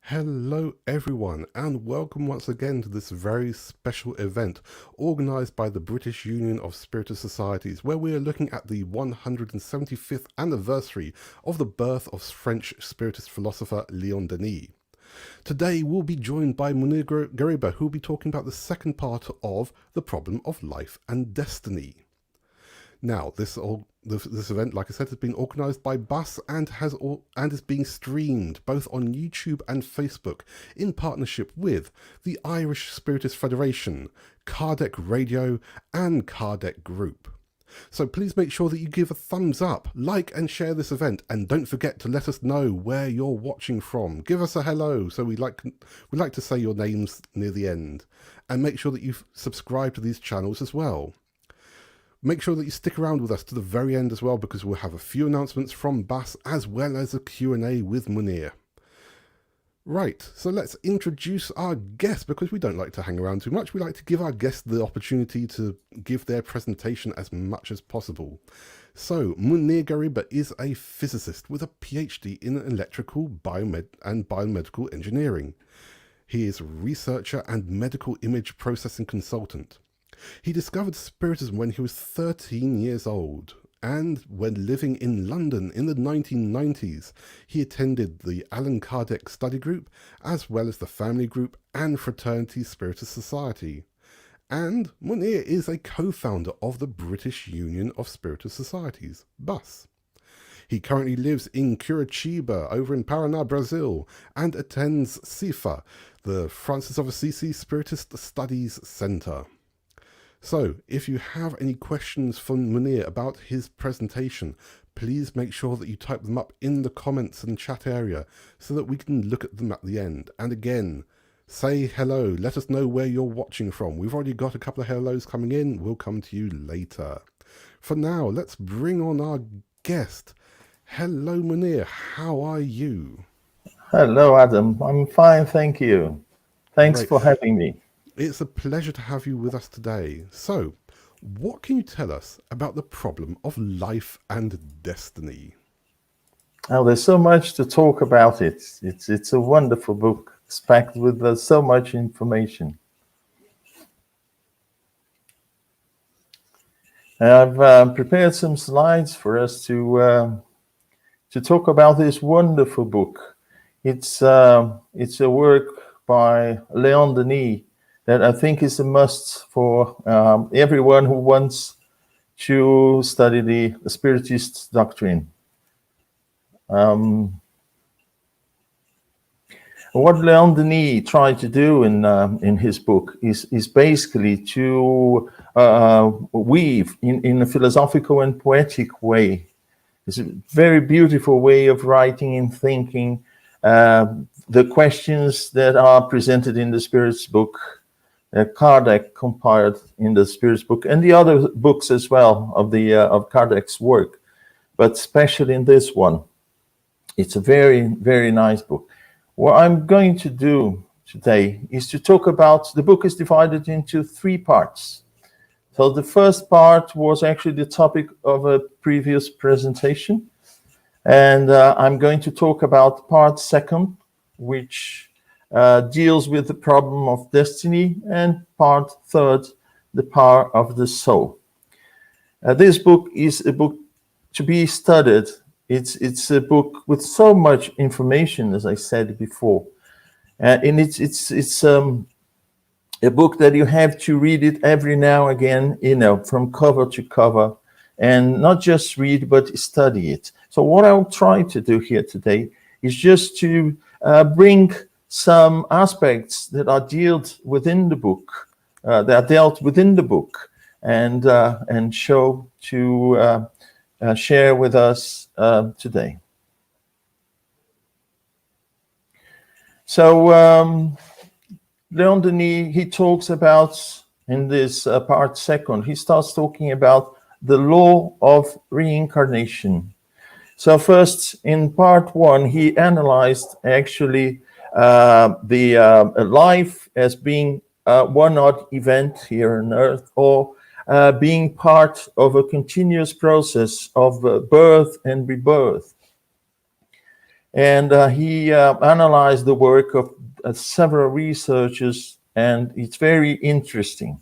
Hello everyone and welcome once again to this very special event organised by the British Union of Spiritist Societies, where we are looking at the 175th anniversary of the birth of French Spiritist philosopher Léon Denis. Today we'll be joined by Munir Gariba, who will be talking about the second part of the problem of life and destiny. Now, this event, like I said, has been organised by BUS and is being streamed both on YouTube and Facebook in partnership with the Irish Spiritist Federation, Kardec Radio and Kardec Group. So please make sure that you give a thumbs up, like and share this event, and don't forget to let us know where you're watching from. Give us a hello, so we like to say your names near the end, and make sure that you subscribe to these channels as well. Make sure that you stick around with us to the very end as well, because we'll have a few announcements from BUS as well as a Q&A with Munir. Right, so let's introduce our guest, because we don't like to hang around too much. We like to give our guests the opportunity to give their presentation as much as possible. So, Munir Gariba is a physicist with a PhD in electrical and biomedical engineering. He is a researcher and medical image processing consultant. He discovered Spiritism when he was 13 years old, and when living in London in the 1990s, he attended the Allan Kardec Study Group, as well as the Family Group and Fraternity Spiritist Society. And Munir is a co-founder of the British Union of Spiritist Societies, BUS. He currently lives in Curitiba, over in Paraná, Brazil, and attends CIFA, the Francis of Assisi Spiritist Studies Centre. So, if you have any questions from Munir about his presentation, please make sure that you type them up in the comments and chat area so that we can look at them at the end. And again, say hello, let us know where you're watching from. We've already got a couple of hellos coming in, we'll come to you later. For now, let's bring on our guest. Hello Munir, how are you? Hello Adam, I'm fine, thank you. Thanks for having me. It's a pleasure to have you with us today. So, what can you tell us about the problem of life and destiny? Oh, there's so much to talk about it. It's a wonderful book, it's packed with so much information. I've prepared some slides for us to talk about this wonderful book. It's a work by Léon Denis that I think is a must for everyone who wants to study the Spiritist doctrine. What Léon Denis tried to do in his book is basically to weave in a philosophical and poetic way. It's a very beautiful way of writing and thinking the questions that are presented in the Spirit's book. Kardec compiled in the Spirit's book and the other books as well of Kardec's work, but especially in this one. It's a very, very nice book. What I'm going to do today is to talk about, the book is divided into 3 parts. So the first part was actually the topic of a previous presentation, and I'm going to talk about part 2, which deals with the problem of destiny, and part 3, the power of the soul. This book is a book to be studied. It's a book with so much information, as I said before, and it's a book that you have to read it every now and again, from cover to cover, and not just read but study it. So what I'll try to do here today is just to bring some aspects that are dealt within the book, and show to share with us today. So Léon Denis, he talks about, in this part 2, he starts talking about the law of reincarnation. So first, in part 1, he analyzed actually the life as being one odd event here on Earth, or being part of a continuous process of birth and rebirth. And he analyzed the work of several researchers, and it's very interesting.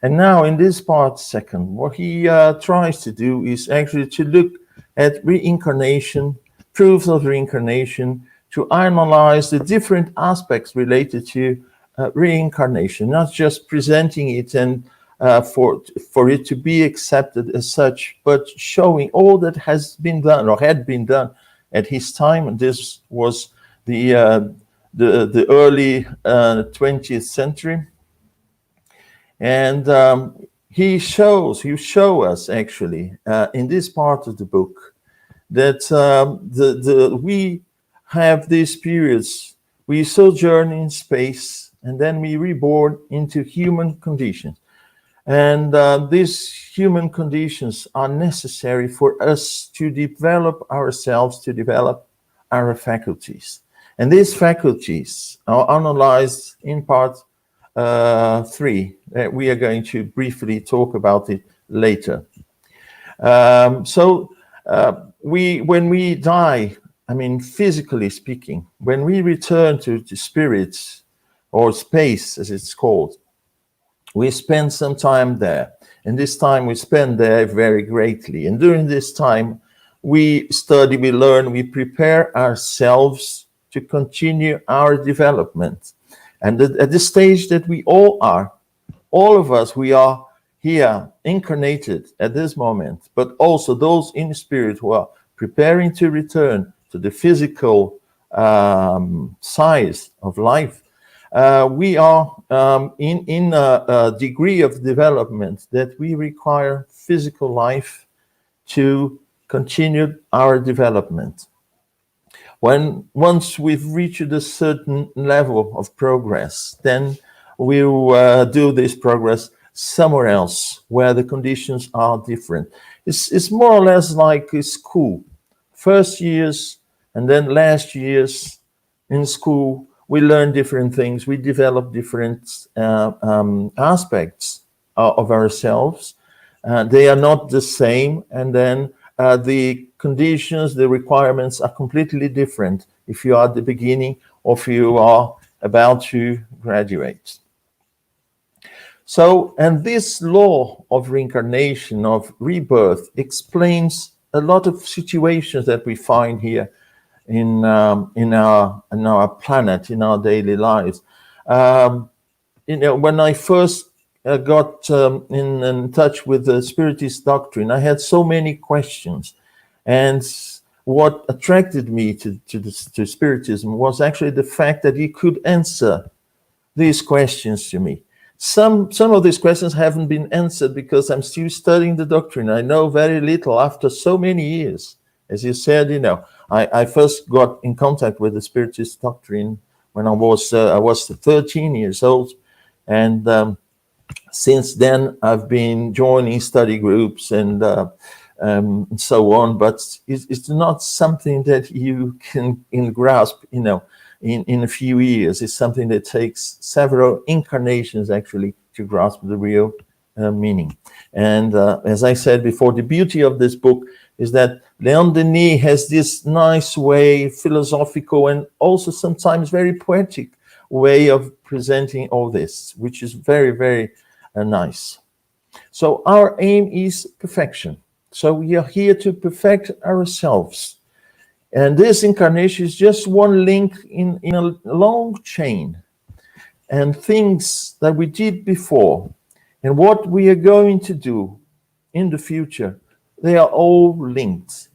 And now in this part second, what he tries to do is actually to look at reincarnation, proofs of reincarnation, to analyze the different aspects related to reincarnation, not just presenting it and for it to be accepted as such, but showing all that has been done or had been done at his time. And this was the early 20th century. And he show us actually in this part of the book that we have these periods. We sojourn in space, and then we reborn into human conditions. And these human conditions are necessary for us to develop ourselves, to develop our faculties. And these faculties are analyzed in part 3. We are going to briefly talk about it later. When we die, I mean, physically speaking, when we return to spirits or space, as it's called, we spend some time there. And this time we spend there very greatly. And during this time, we study, we learn, we prepare ourselves to continue our development. And at the stage that we all are, all of us, we are here incarnated at this moment, but also those in spirit who are preparing to return to the physical size of life. We are in a degree of development that we require physical life to continue our development. Once we've reached a certain level of progress, then we'll do this progress somewhere else where the conditions are different. It's more or less like a school. First years and then last years in school, we learn different things. We develop different aspects of ourselves. They are not the same, and then the conditions, the requirements are completely different if you are at the beginning or if you are about to graduate. So, and this law of reincarnation, of rebirth, explains a lot of situations that we find here in our planet, in our daily lives. When I first got in touch with the Spiritist doctrine, I had so many questions, and what attracted me to Spiritism was actually the fact that he could answer these questions to me. Some of these questions haven't been answered because I'm still studying the doctrine. I know very little after so many years. As you said, I first got in contact with the Spiritist doctrine when I was 13 years old, and since then I've been joining study groups and so on. But it's not something that you can grasp, in a few years. It's something that takes several incarnations actually to grasp the real meaning. And as I said before, the beauty of this book is that Léon Denis has this nice way, philosophical and also sometimes very poetic way of presenting all this, which is very, very nice. So our aim is perfection. So we are here to perfect ourselves. And this incarnation is just one link in a long chain. And things that we did before and what we are going to do in the future, they are all linked.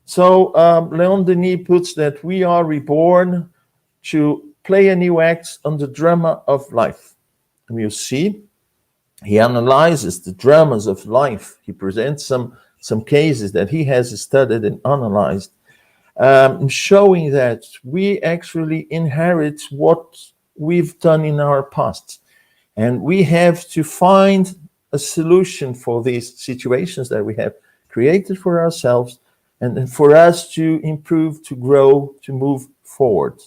So Léon Denis puts that we are reborn to play a new act on the drama of life. And you see, he analyzes the dramas of life. He presents some cases that he has studied and analyzed, showing that we actually inherit what we've done in our past. And we have to find a solution for these situations that we have created for ourselves and for us to improve, to grow, to move forward.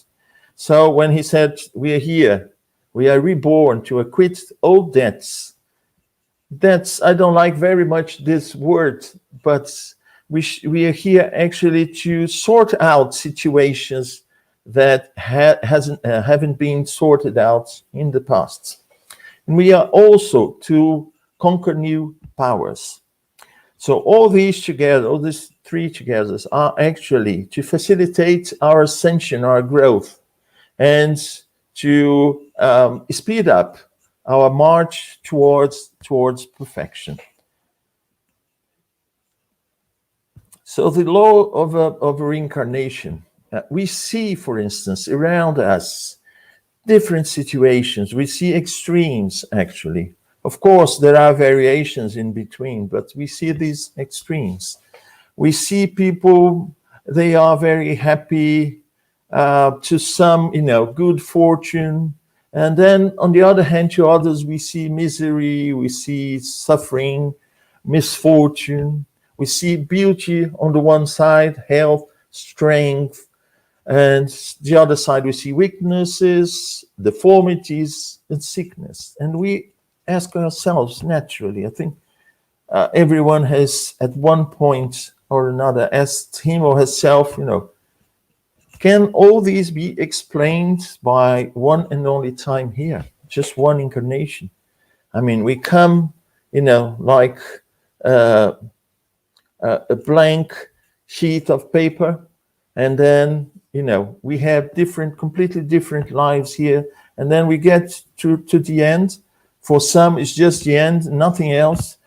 So when he said we are here, we are reborn to acquit old debts, I don't like very much this word, but we are here actually to sort out situations that haven't been sorted out in the past. And we are also to conquer new powers. So all these together, all these three together, are actually to facilitate our ascension, our growth, and to speed up our march towards perfection. So the law of reincarnation, we see, for instance, around us, different situations. We see extremes, actually. Of course, there are variations in between, but we see these extremes. We see people, they are very happy, to some, good fortune. And then, on the other hand, to others, we see misery, we see suffering, misfortune. We see beauty on the one side, health, strength, and the other side we see weaknesses, deformities, and sickness. And we ask ourselves naturally, I think everyone has at one point or another asked him or herself, can all these be explained by one and only time here? Just one incarnation. I mean, we come, like a blank sheet of paper, and then we have completely different lives here, and then we get to the end. For some it's just the end, nothing else.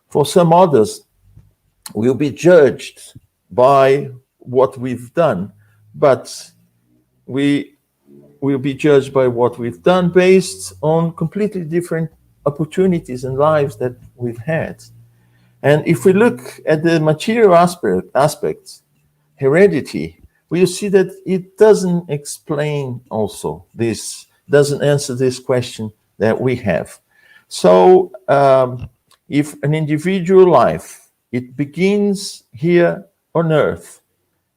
For some others, we'll be judged by what we've done, but we will be judged by what we've done based on completely different opportunities and lives that we've had. And if we look at the material aspects, heredity, we'll see that it doesn't explain also this, doesn't answer this question that we have. So if an individual life, it begins here on earth,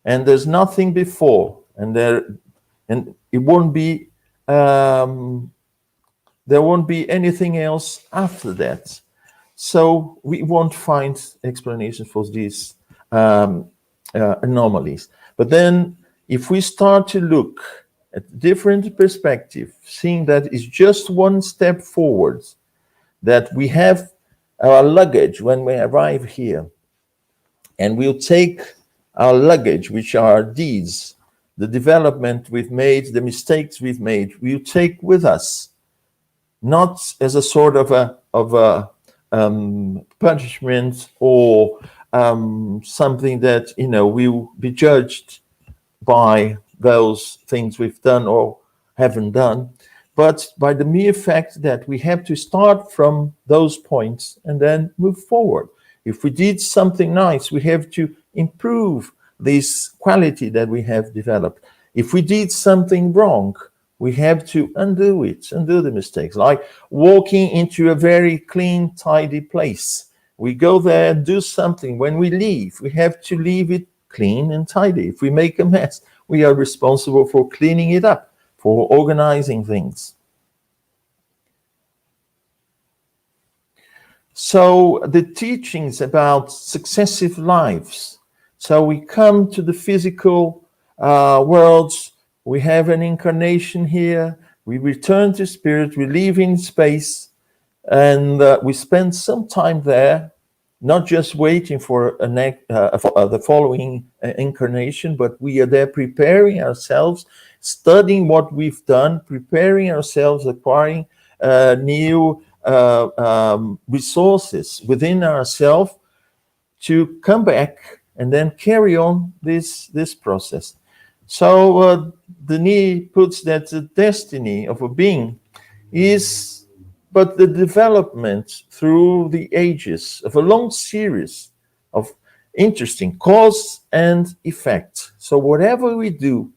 and there's nothing before, and it won't be, there won't be anything else after that. So we won't find explanation for these anomalies. But then if we start to look at different perspective, seeing that it's just one step forward, that we have our luggage when we arrive here, and we'll take our luggage, which are our deeds, the development we've made, the mistakes we've made, we'll take with us, not as a sort of a punishment or something that we'll be judged by those things we've done or haven't done, but by the mere fact that we have to start from those points and then move forward. If we did something nice, we have to improve this quality that we have developed. If we did something wrong, we have to undo it, undo the mistakes, like walking into a very clean, tidy place. We go there and do something. When we leave, we have to leave it clean and tidy. If we make a mess, we are responsible for cleaning it up, for organizing things. So the teachings about successive lives. So we come to the physical worlds. We have an incarnation here. We return to spirit. We live in space. And we spend some time there, not just waiting for the following incarnation, but we are there preparing ourselves, studying what we've done, preparing ourselves, acquiring new resources within ourselves to come back and then carry on this process. So Denis puts that the destiny of a being is but the development through the ages of a long series of interesting cause and effect. So whatever we do,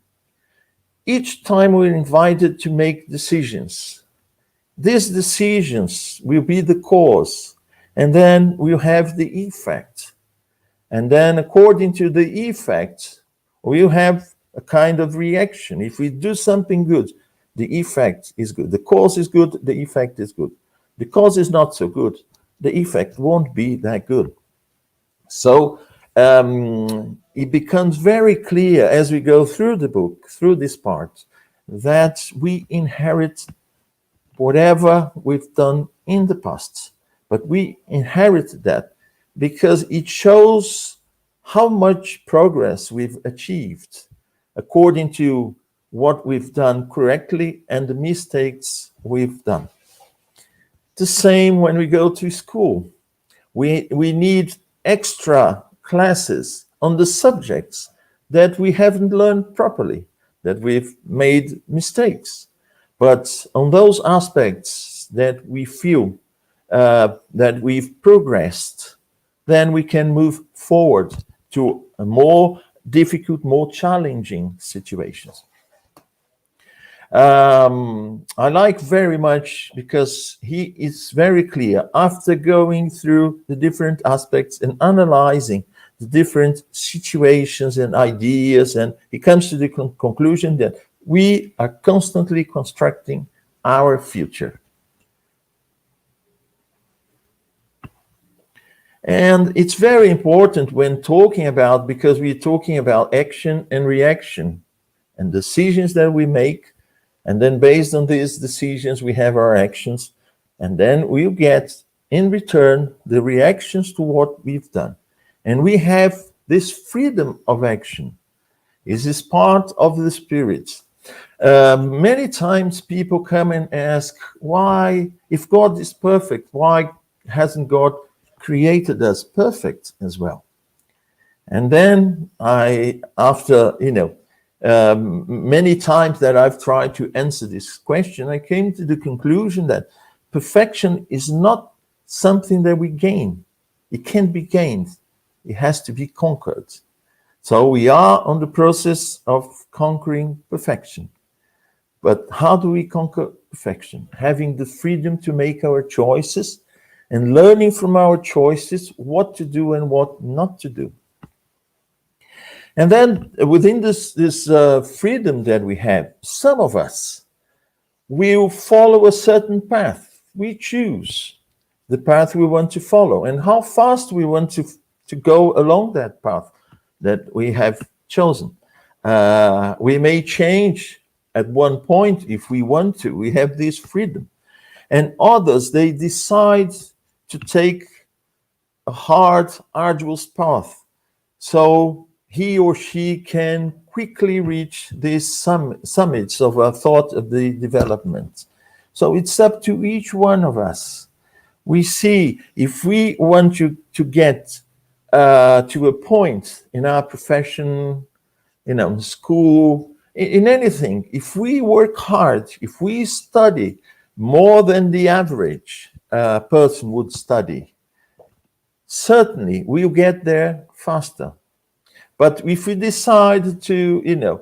each time we're invited to make decisions. These decisions will be the cause, and then we'll have the effect. And then according to the effect, we'll have a kind of reaction. If we do something good, the effect is good. The cause is good, the effect is good. The cause is not so good, the effect won't be that good. So it becomes very clear as we go through the book, through this part, that we inherit whatever we've done in the past. But we inherit that because it shows how much progress we've achieved according to what we've done correctly and the mistakes we've done. The same when we go to school. We need extra classes on the subjects that we haven't learned properly, that we've made mistakes. But on those aspects that we feel that we've progressed, then we can move forward to a more difficult, more challenging situations. I like very much because he is very clear after going through the different aspects and analyzing the different situations and ideas, and he comes to the conclusion that we are constantly constructing our future. And it's very important when talking about, because we're talking about action and reaction and decisions that we make. And then based on these decisions, we have our actions. And then we'll get in return the reactions to what we've done. And we have this freedom of action. This is part of the spirit. Many times people come and ask, why, if God is perfect, why hasn't God created us perfect as well? And then after, many times that I've tried to answer this question, I came to the conclusion that perfection is not something that we gain. It can't be gained. It has to be conquered. So we are on the process of conquering perfection. But how do we conquer perfection? Having the freedom to make our choices and learning from our choices what to do and what not to do. And then within this freedom that we have, some of us will follow a certain path. We choose the path we want to follow and how fast we want to go along that path that we have chosen. We may change at one point if we want to. We have this freedom. And others, they decide to take a hard, arduous path. So he or she can quickly reach these summits of a thought of the development. So it's up to each one of us. We see if we want to get to a point in our profession, in school, in anything, if we work hard, if we study more than the average person would study, certainly we'll get there faster. But if we decide to,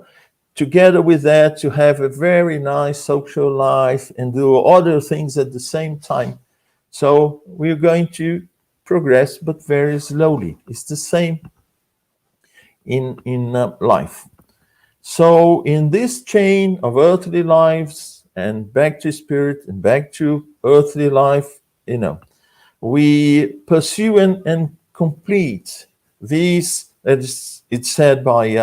together with that, to have a very nice social life and do other things at the same time, so we're going to progress, but very slowly. It's the same in life. So in this chain of earthly lives and back to spirit and back to earthly life, we pursue and complete these, as it's said by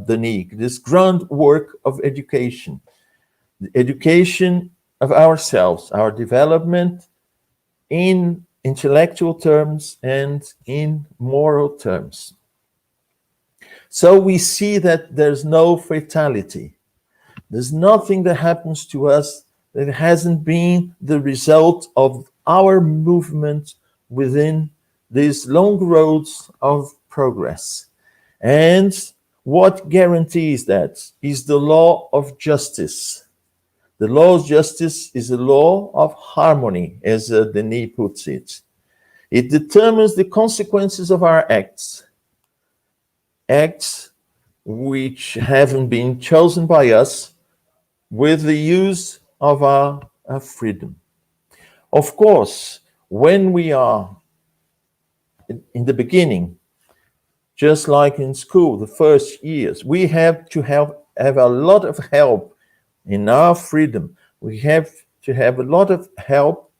Denis, this grand work of education, the education of ourselves, our development in intellectual terms and in moral terms. So we see that there's no fatality. There's nothing that happens to us that hasn't been the result of our movement within these long roads of progress. And what guarantees that is the law of justice. The law of justice is a law of harmony, as Denis puts it. It determines the consequences of our acts which haven't been chosen by us with the use of our freedom. Of course, when we are in the beginning, just like in school, the first years, we have to have a lot of help in our freedom. We have to have a lot of help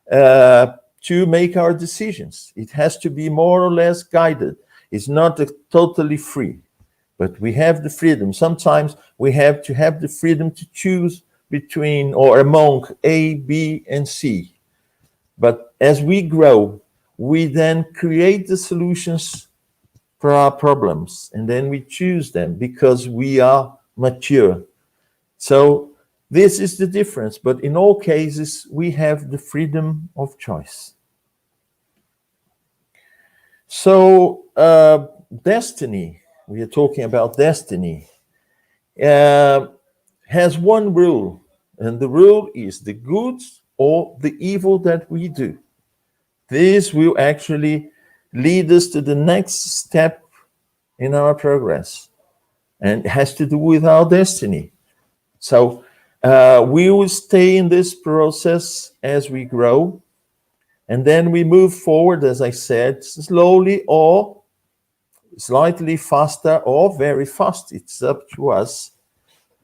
to make our decisions. It has to be more or less guided. It's not totally free, but we have the freedom. Sometimes we have to have the freedom to choose between or among A, B, and C. But as we grow, we then create the solutions for our problems, and then we choose them because we are mature. So this is the difference, but in all cases, we have the freedom of choice. So destiny, we are talking about destiny, has one rule, and the rule is the good or the evil that we do. This will actually lead us to the next step in our progress, and it has to do with our destiny. So we will stay in this process as we grow, and then we move forward, as I said, slowly or slightly faster or very fast. It's up to us,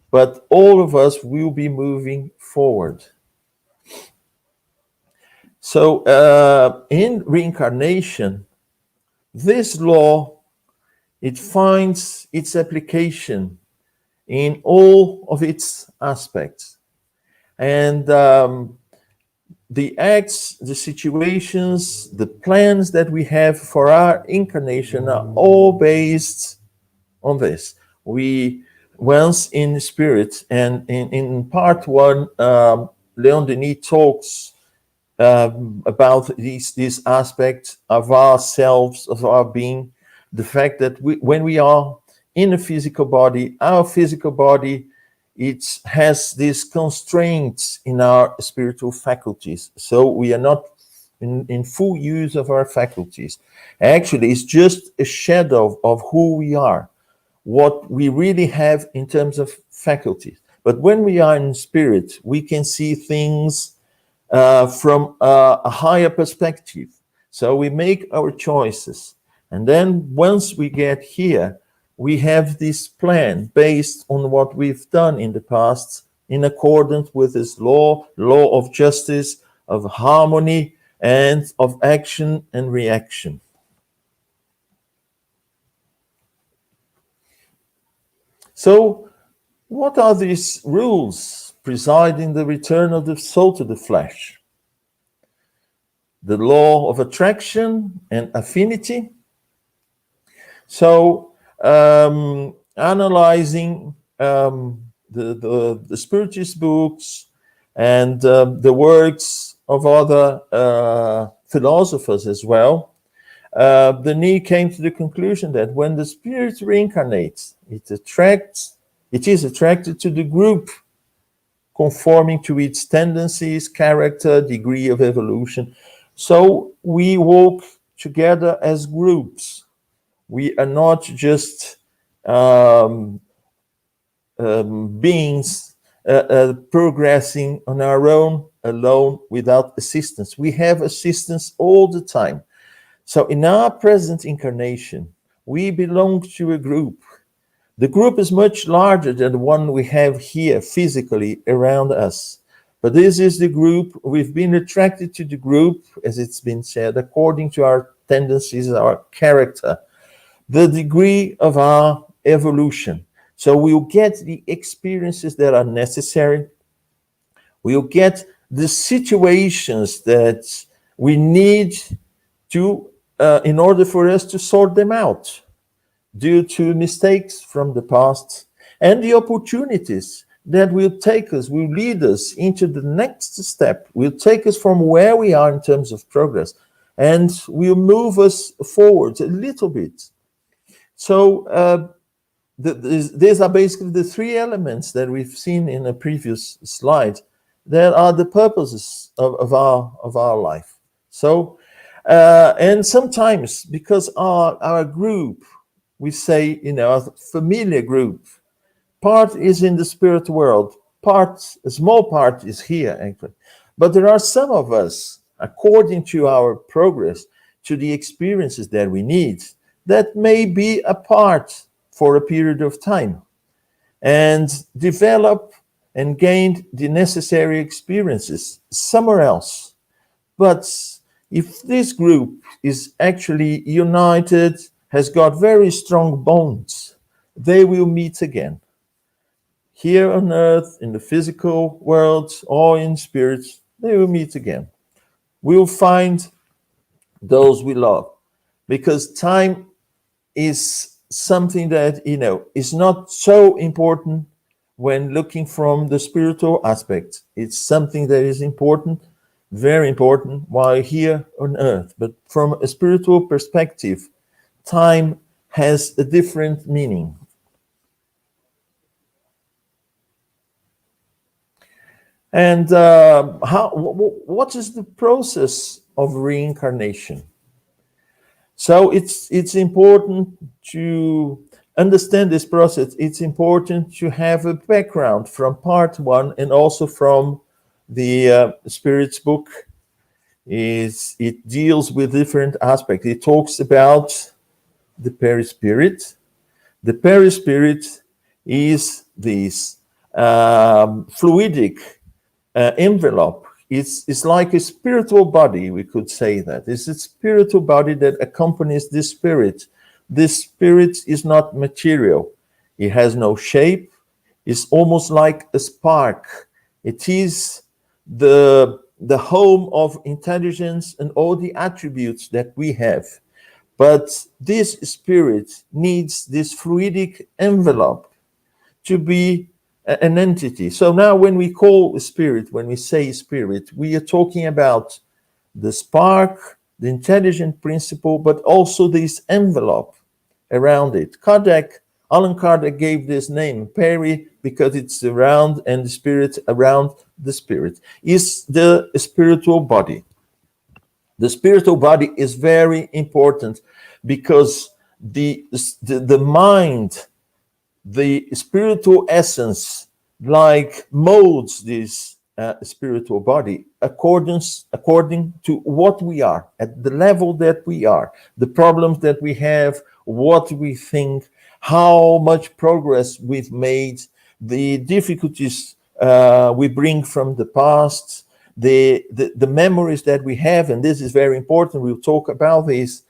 but all of us will be moving forward. So in reincarnation, this law, it finds its application in all of its aspects. And the acts, the situations, the plans that we have for our incarnation are all based on this. We, once in spirit, and in part one, Léon Denis talks about these aspects of ourselves, of our being, the fact that when we are in a physical body, our physical body, it has these constraints in our spiritual faculties. So we are not in full use of our faculties. Actually, it's just a shadow of who we are, what we really have in terms of faculties. But when we are in spirit, we can see things from a higher perspective. So we make our choices. And then once we get here, we have this plan based on what we've done in the past, in accordance with this law of justice, of harmony, and of action and reaction. So what are these rules presiding the return of the soul to the flesh? The law of attraction and affinity. So analyzing the Spiritist books and the works of other philosophers as well, Denis came to the conclusion that when the spirit reincarnates, it is attracted to the group conforming to its tendencies, character, degree of evolution. So we walk together as groups. We are not just beings progressing on our own, alone, without assistance. We have assistance all the time. So in our present incarnation, we belong to a group. The group is much larger than the one we have here physically around us. But this is the group. We've been attracted to the group, as it's been said, according to our tendencies, our character, the degree of our evolution. So we'll get the experiences that are necessary. We'll get the situations that we need to, in order for us to sort them out due to mistakes from the past, and the opportunities that will take us, will lead us into the next step, will take us from where we are in terms of progress, and will move us forward a little bit. So these are basically the three elements that we've seen in a previous slide that are the purposes of our life. So and sometimes because our group, we say, a familiar group, part is in the spirit world, a small part is here actually. But there are some of us, according to our progress, to the experiences that we need, that may be apart for a period of time and develop and gain the necessary experiences somewhere else. But if this group is actually united has got very strong bonds. They will meet again. Here on earth, in the physical world, or in spirit, they will meet again. We'll find those we love. Because time is something that, is not so important when looking from the spiritual aspect. It's something that is important, very important, while here on earth. But from a spiritual perspective, time has a different meaning. And what is the process of reincarnation? So it's important to understand this process. It's important to have a background from part 1 and also from the Spirit's book. It deals with different aspects. It talks about the perispirit. The perispirit is this fluidic envelope. It's like a spiritual body, we could say that. It's a spiritual body that accompanies this spirit. This spirit is not material. It has no shape. It's almost like a spark. It is the home of intelligence and all the attributes that we have. But this spirit needs this fluidic envelope to be an entity. So now when we call spirit, when we say spirit, we are talking about the spark, the intelligent principle, but also this envelope around it. Allan Kardec gave this name, peri, because it's around, and the spirit around the spirit is the spiritual body. The spiritual body is very important because the mind, the spiritual essence, like molds this spiritual body according to what we are, at the level that we are, the problems that we have, what we think, how much progress we've made, the difficulties we bring from the past, the memories that we have, and this is very important. We'll talk about this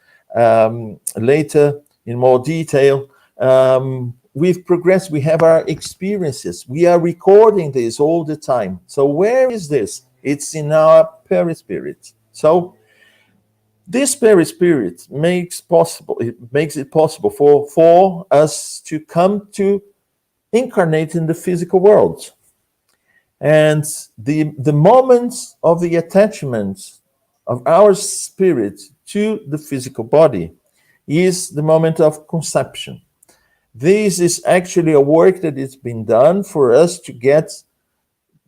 later in more detail. We've progressed, we have our experiences, we are recording this all the time. So where is this? It's in our perispirit. So this perispirit makes it possible for us to come to incarnate in the physical world. And the moment of the attachment of our spirit to the physical body is the moment of conception. This is actually a work that has been done for us to get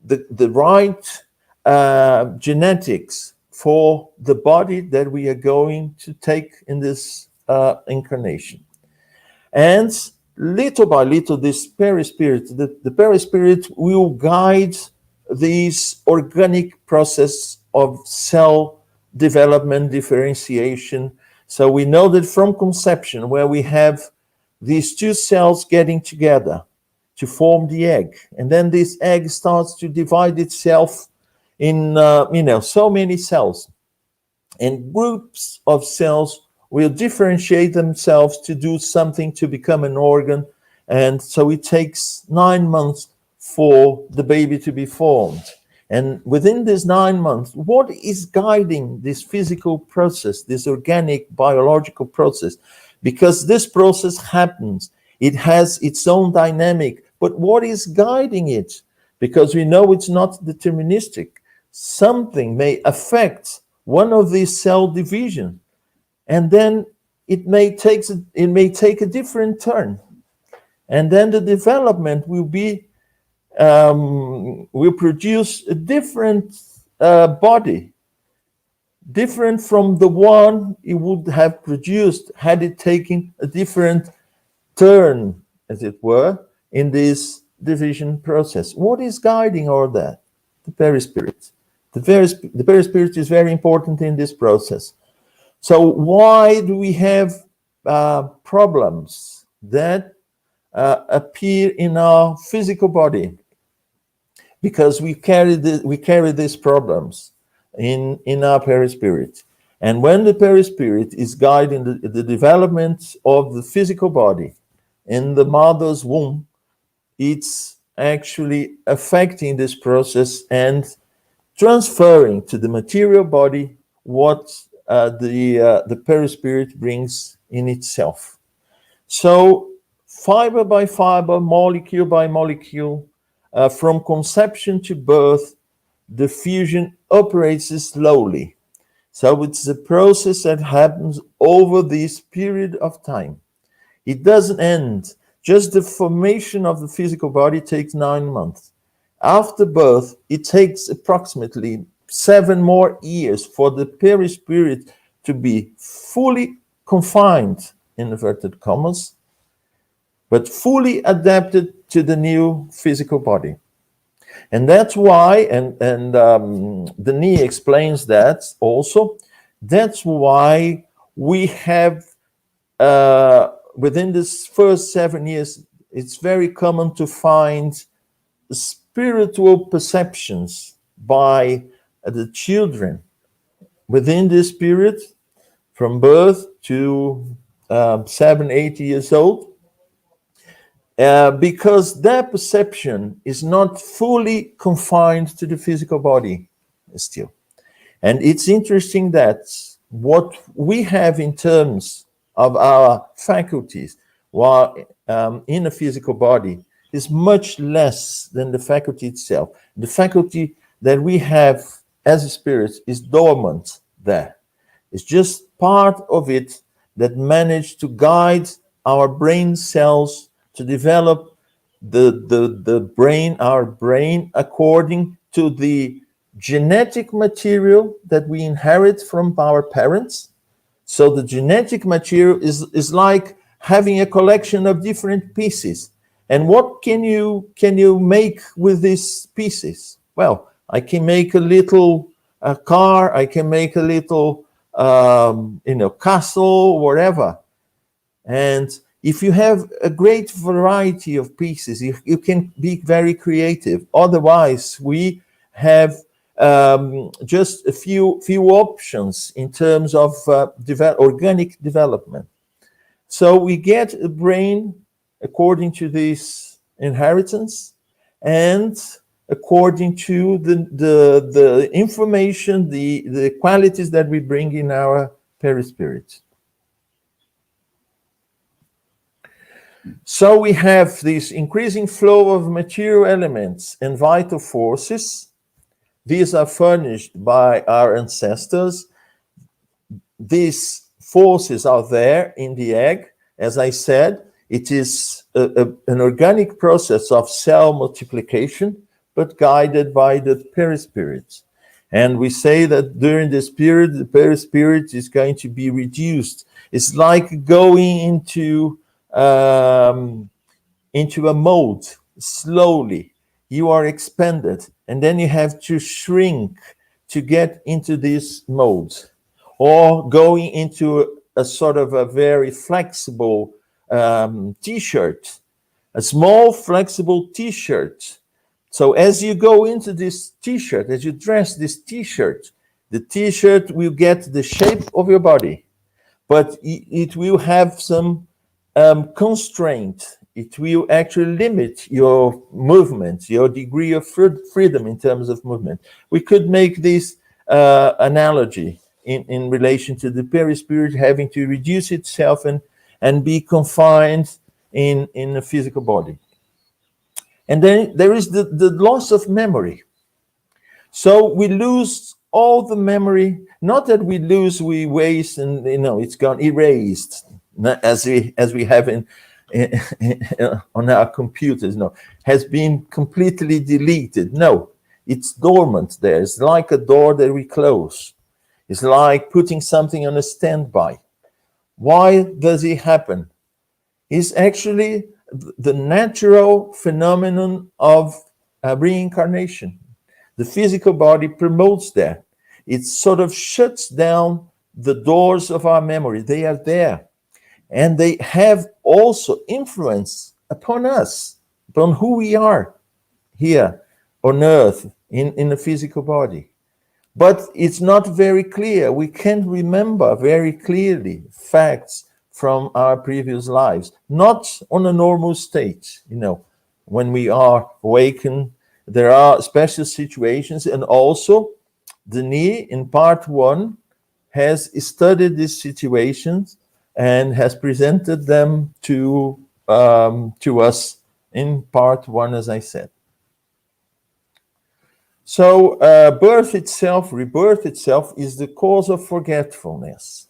the right genetics for the body that we are going to take in this incarnation. And little by little, this perispirit, the perispirit will guide this organic process of cell development, differentiation. So we know that from conception, where we have these two cells getting together to form the egg, and then this egg starts to divide itself in so many cells, and groups of cells will differentiate themselves to do something, to become an organ. And so it takes 9 months for the baby to be formed. And within this 9 months, what is guiding this physical process, this organic biological process? Because this process happens, it has its own dynamic, but what is guiding it? Because we know it's not deterministic. Something may affect one of these cell divisions, and then it may take a different turn, and then the development will produce a different body, different from the one it would have produced had it taken a different turn, as it were, in this division process. What is guiding all that? The perispirit. The perispirit is very important in this process. So why do we have problems that appear in our physical body? Because we carry these problems in our perispirit. And when the perispirit is guiding the development of the physical body in the mother's womb, it's actually affecting this process and transferring to the material body what the perispirit brings in itself. So fiber by fiber, molecule by molecule, from conception to birth, the fusion operates slowly. So it's a process that happens over this period of time. It doesn't end. Just the formation of the physical body takes 9 months. After birth, it takes approximately 7 more years for the perispirit to be fully confined, in inverted commas, but fully adapted to the new physical body. And that's why, and Denis explains that also, that's why we have, within this first 7 years, it's very common to find spiritual perceptions by the children within this period, from birth to 7, 8 years old, because their perception is not fully confined to the physical body still. And it's interesting that what we have in terms of our faculties while in a physical body is much less than the faculty itself. The faculty that we have as a spirit is dormant there. It's just part of it that managed to guide our brain cells to develop the brain, our brain, according to the genetic material that we inherit from our parents. So the genetic material is like having a collection of different pieces. And what can you make with these pieces? Well, I can make a little car, I can make a little castle, whatever. And if you have a great variety of pieces, you can be very creative. Otherwise, we have just a few options in terms of organic development. So we get a brain according to this inheritance and according to the information, the qualities that we bring in our perispirit. So we have this increasing flow of material elements and vital forces. These are furnished by our ancestors. These forces are there in the egg. As I said, it is an organic process of cell multiplication, but guided by the perispirit. And we say that during this period, the perispirit is going to be reduced. It's like going into a mold slowly. You are expanded, and then you have to shrink to get into this mold, or going into a sort of a very flexible t-shirt, a small flexible t-shirt. So as you go into this t-shirt, as you dress this t-shirt, the t-shirt will get the shape of your body, but it will have some constraint. It will actually limit your movement, your degree of freedom in terms of movement. We could make this analogy in relation to the perispirit having to reduce itself and be confined in a physical body. And then there is the loss of memory. So we lose all the memory, not that we lose, we waste, and it's gone erased, as we have on our computers. No, has been completely deleted. No, it's dormant there. It's like a door that we close. It's like putting something on a standby. Why does it happen? It's actually the natural phenomenon of reincarnation. The physical body promotes that. It sort of shuts down the doors of our memory. They are there. And they have also influence upon us, upon who we are here on earth in the physical body. But it's not very clear. We can't remember very clearly facts from our previous lives, not on a normal state. When we are awakened, there are special situations, and also Denis in part 1 has studied these situations and has presented them to us in part 1, as I said. So rebirth itself is the cause of forgetfulness.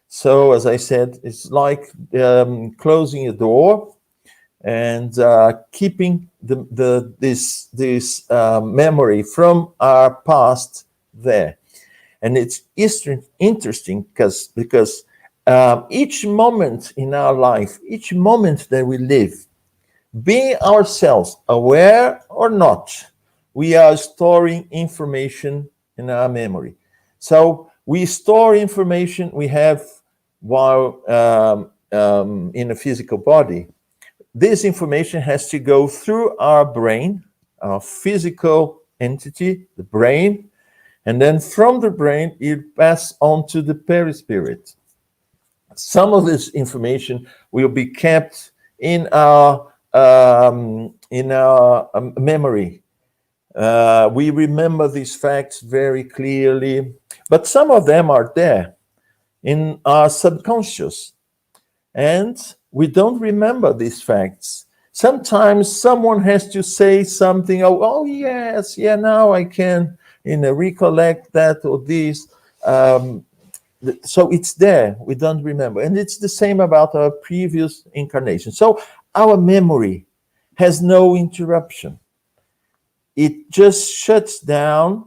So, as I said, it's like closing a door and keeping this memory from our past there. And it's interesting because each moment in our life, each moment that we live, be ourselves aware or not, we are storing information in our memory. So we store information we have while in a physical body. This information has to go through our brain, our physical entity, the brain, and then from the brain it passes on to the perispirit. Some of this information will be kept in our memory. We remember these facts very clearly, but some of them are there in our subconscious, and we don't remember these facts. Sometimes someone has to say something, oh yes, yeah, now I can recollect that or this. So it's there, we don't remember. And it's the same about our previous incarnation. So our memory has no interruption. It just shuts down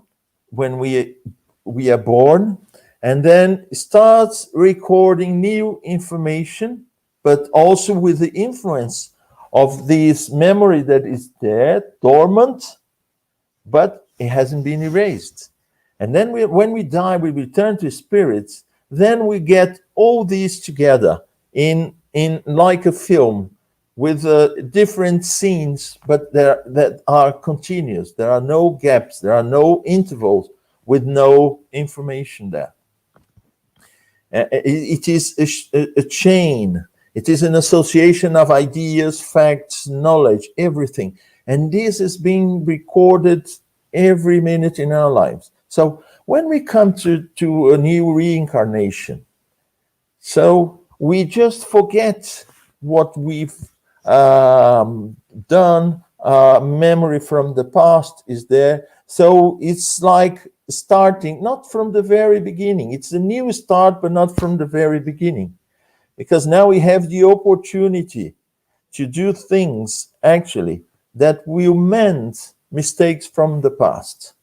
when we are born, and then starts recording new information, but also with the influence of this memory that is there, dormant, but it hasn't been erased. And then when we die, we return to spirits, then we get all these together in like a film, with different scenes, but that are continuous. There are no gaps, there are no intervals with no information there. It is a chain. It is an association of ideas, facts, knowledge, everything. And this is being recorded every minute in our lives. So when we come to a new reincarnation, so we just forget what we've done. Memory from the past is there. So it's like starting, not from the very beginning. It's a new start, but not from the very beginning. Because now we have the opportunity to do things, actually, that will mend mistakes from the past.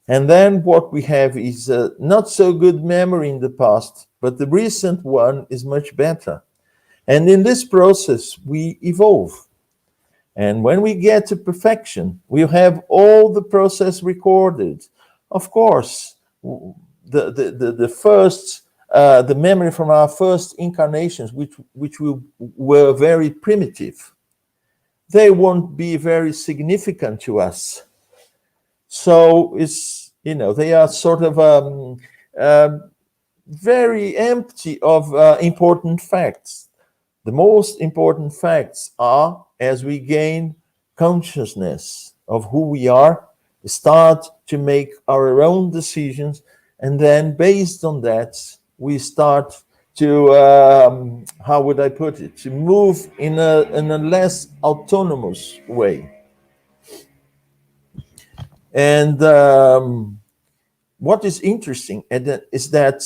And then what we have is not so good memory in the past, but the recent one is much better. And in this process, we evolve. And when we get to perfection, we have all the process recorded. Of course, the first, the memory from our first incarnations, which were very primitive, they won't be very significant to us. So it's, they are sort of very empty of important facts. The most important facts are, as we gain consciousness of who we are, start to make our own decisions, and then based on that, we start to, how would I put it, to move in a less autonomous way. And what is interesting is that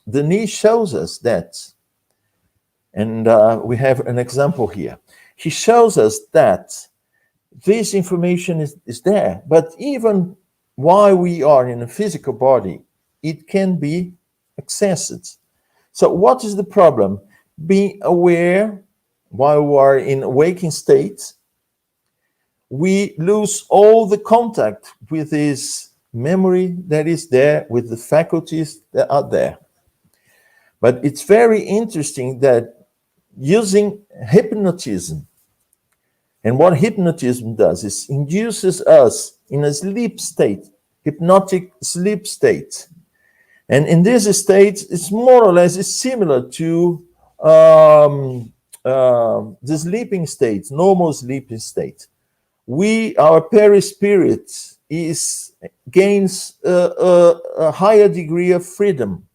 Denis shows us that, and we have an example here. He shows us that this information is there, but even while we are in a physical body, it can be accessed. So what is the problem? Being aware while we are in a waking state, we lose all the contact with this memory that is there, with the faculties that are there. But it's very interesting that using hypnotism, and what hypnotism does is induces us in a sleep state, hypnotic sleep state. And in this state, it's more or less it's similar to the sleeping state, normal sleeping state. Our perispirit gains a higher degree of freedom,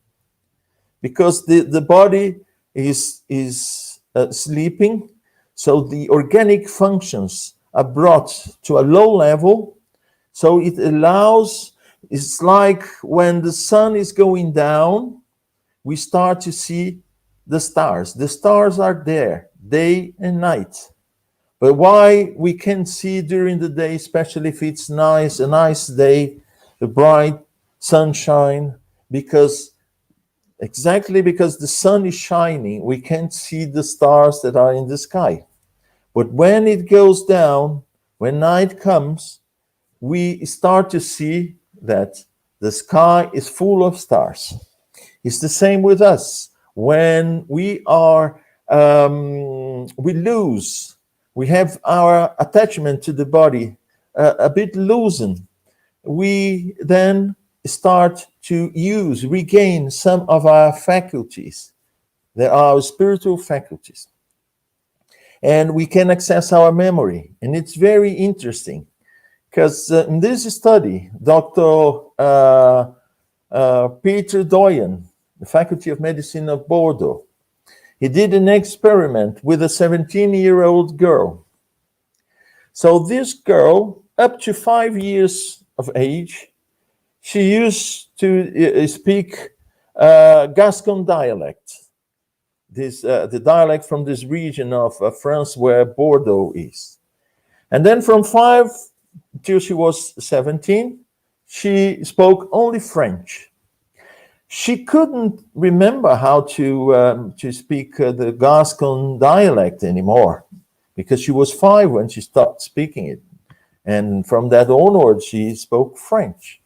because the body is sleeping, so the organic functions are brought to a low level. So it allows, it's like when the sun is going down, we start to see the stars. The stars are there, day and night. But why we can see during the day, especially if it's a nice day, the bright sunshine, exactly because the sun is shining, we can't see the stars that are in the sky. But when it goes down, when night comes, we start to see that the sky is full of stars. It's the same with us. When we have our attachment to the body a bit loosened, we then start to regain some of our faculties. There are spiritual faculties. And we can access our memory. And it's very interesting, because in this study, Dr. Peter Doyen, the Faculty of Medicine of Bordeaux, he did an experiment with a 17-year-old girl. So this girl, up to 5 years of age, she used to speak Gascon dialect, the dialect from this region of France where Bordeaux is. And then from 5 till she was 17, she spoke only French. She couldn't remember how to speak the Gascon dialect anymore, because she was 5 when she stopped speaking it. And from that onward, she spoke French.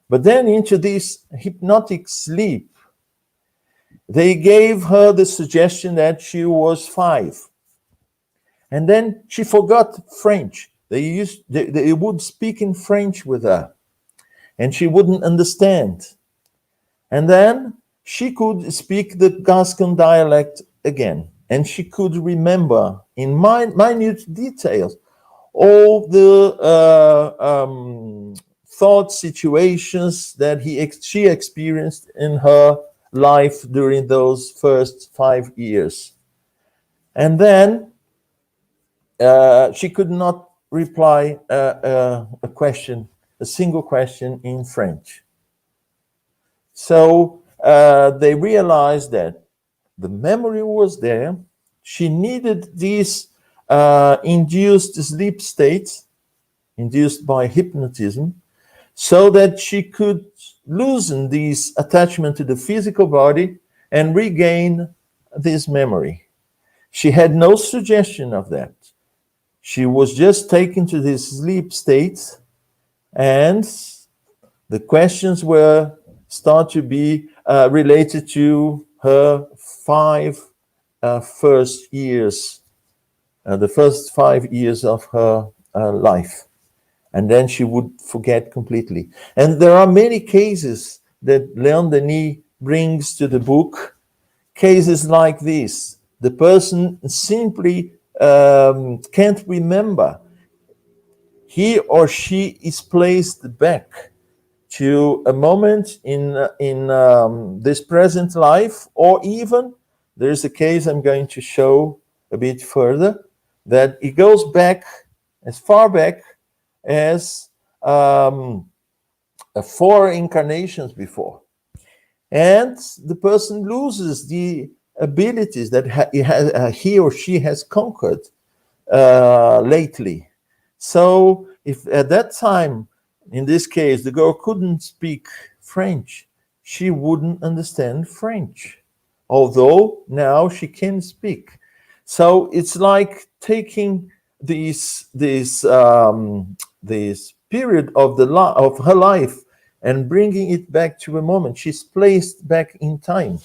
But then into this hypnotic sleep, they gave her the suggestion that she was 5. And then she forgot French. They would speak in French with her, and she wouldn't understand. And then she could speak the Gascon dialect again, and she could remember in minute details all the thought situations that she experienced in her life during those first 5 years. And then she could not reply a single question in French. So they realized that the memory was there. She needed these induced sleep states, induced by hypnotism, so that she could loosen this attachment to the physical body and regain this memory. She had no suggestion of that. She was just taken to this sleep state, and the questions start to be related to her 5 first years, the first 5 years of her life. And then she would forget completely. And there are many cases that Léon Denis brings to the book, cases like this. The person simply can't remember. He or she is placed back to a moment in this present life, or even there's a case I'm going to show a bit further, that it goes back as far back as 4 incarnations before. And the person loses the abilities that he or she has conquered lately. So if at that time, in this case, the girl couldn't speak French, she wouldn't understand French, although now she can speak. So it's like taking this period of her life and bringing it back to a moment. She's placed back in time.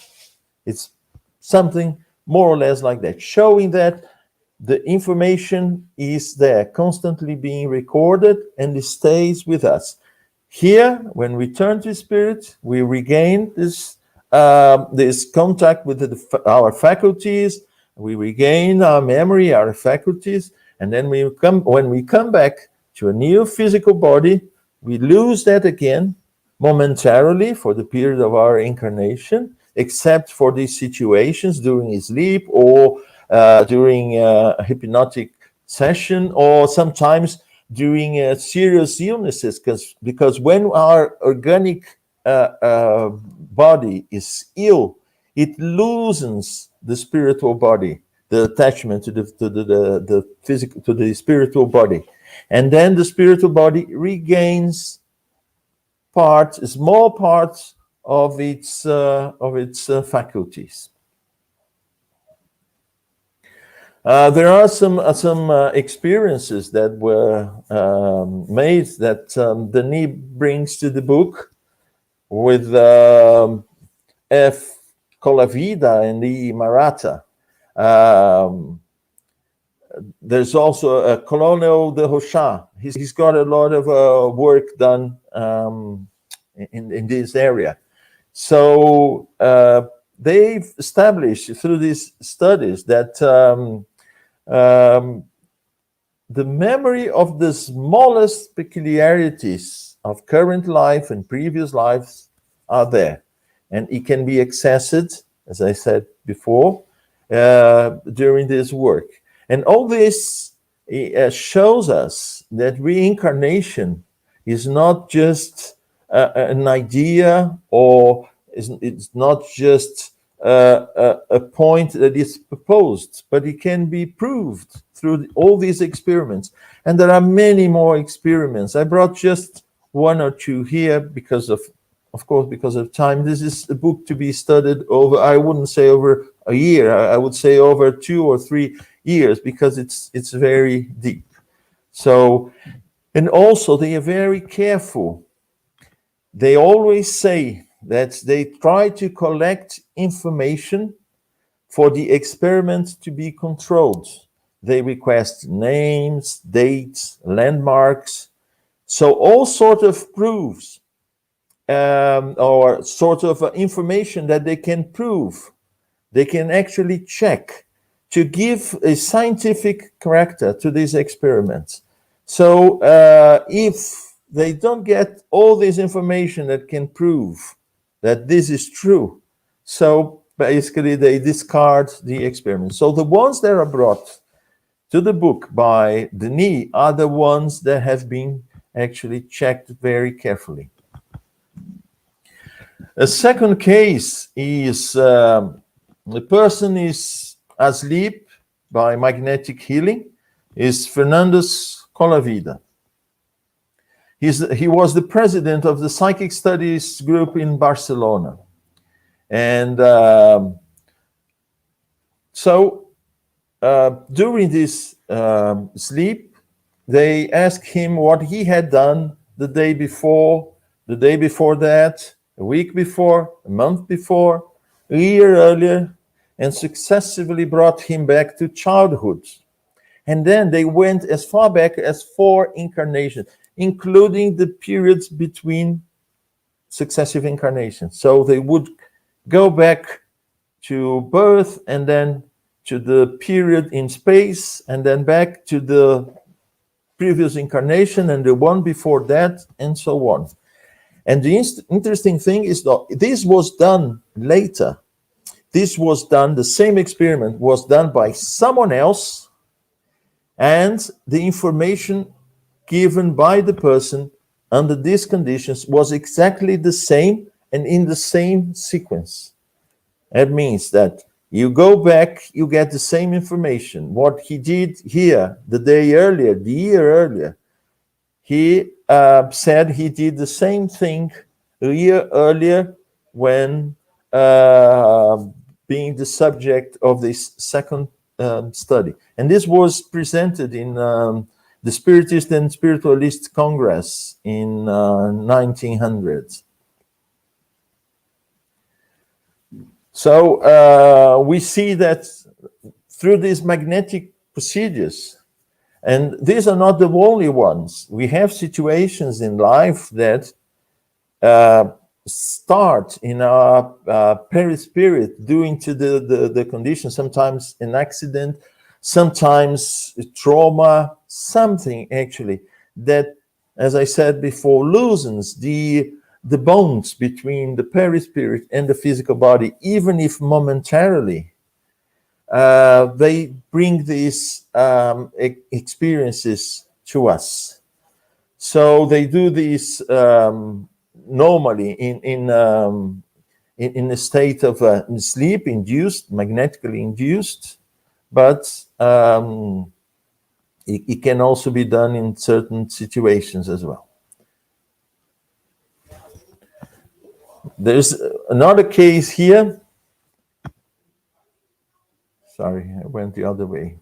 It's something more or less like that, showing that the information is there, constantly being recorded, and it stays with us. Here, when we turn to spirit, we regain this this contact with our faculties. We regain our memory, our faculties, and then when we come back to a new physical body, we lose that again momentarily for the period of our incarnation, except for these situations during sleep or during a hypnotic session, or sometimes during serious illnesses, because when our organic body is ill, it loosens the spiritual body, the attachment to the physical, to the spiritual body, and then the spiritual body regains small parts of its faculties. There are some experiences that were made that Denis brings to the book with F. Colavida and the Maratha. There's also a Colonel de Rocha. He's got a lot of work done in this area. So they've established through these studies that the memory of the smallest peculiarities of current life and previous lives are there, and it can be accessed, as I said before, during this work. And all this shows us that reincarnation is not just an idea, or it's not just a point that is proposed, but it can be proved through all these experiments. And there are many more experiments. I brought just one or two here because of course, because of time. This is a book to be studied over, I wouldn't say over a year, I would say over 2 or 3 years, because it's very deep. So, and also they are very careful. They always say that they try to collect information for the experiment to be controlled. They request names, dates, landmarks, so all sort of proofs or sort of information that they can prove, they can actually check to give a scientific character to these experiments. So if they don't get all this information that can prove that this is true, so basically they discard the experiment. So the ones that are brought to the book by Denis are the ones that have been actually checked very carefully. A second case is the person is asleep by magnetic healing, is Fernandes Colavida. He was the president of the Psychic Studies group in Barcelona. And so during this sleep, they asked him what he had done the day before that, a week before, a month before, a year earlier, and successively brought him back to childhood. And then they went as far back as 4 incarnations, including the periods between successive incarnations. So they would go back to birth, and then to the period in space, and then back to the previous incarnation and the one before that, and so on. And the interesting thing is that this was done later. This was done, the same experiment was done by someone else, and the information given by the person under these conditions was exactly the same and in the same sequence. That means that you go back, you get the same information. What he did here the day earlier, the year earlier, he said he did the same thing a year earlier when being the subject of this second study. And this was presented in the Spiritist and Spiritualist Congress in 1900. So we see that through these magnetic procedures, and these are not the only ones. We have situations in life that start in our perispirit due to the condition, sometimes an accident, sometimes trauma, something actually that, as I said before, loosens the bonds between the perispirit and the physical body, even if momentarily. They bring these experiences to us. So they do this normally in a state of sleep induced, magnetically induced, but it can also be done in certain situations as well. There's another case here. Sorry, I went the other way.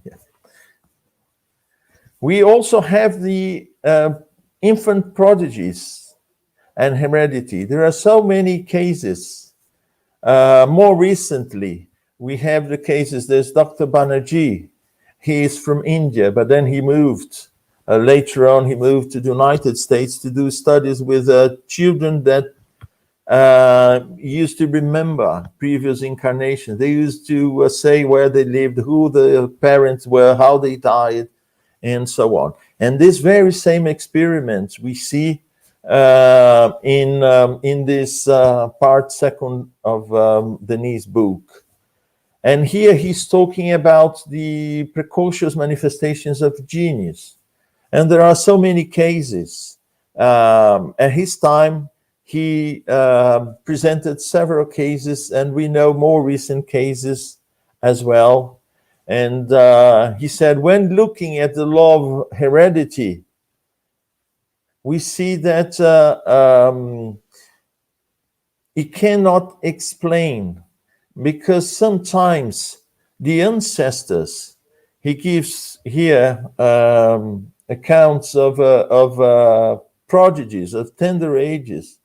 Yeah. We also have the infant prodigies and heredity. There are so many cases. More recently, we have the cases. There's Dr. Banerjee. He is from India, but then he moved. Later on, he moved to the United States to do studies with children that used to remember previous incarnations. They used to say where they lived, who the parents were, how they died, and so on. And this very same experiments we see in this part second of Denis' book. And here he's talking about the precocious manifestations of genius. And there are so many cases. At his time, he presented several cases, and we know more recent cases as well. And he said, when looking at the law of heredity, we see that it cannot explain, because sometimes the ancestors, he gives here accounts of prodigies of tender ages,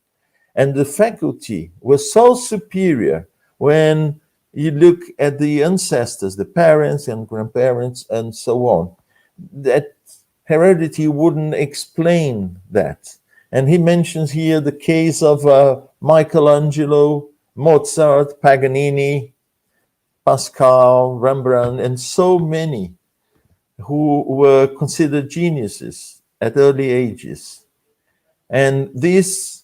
and the faculty was so superior when you look at the ancestors, the parents and grandparents and so on, that heredity wouldn't explain that. And he mentions here the case of Michelangelo, Mozart, Paganini, Pascal, Rembrandt, and so many who were considered geniuses at early ages. And this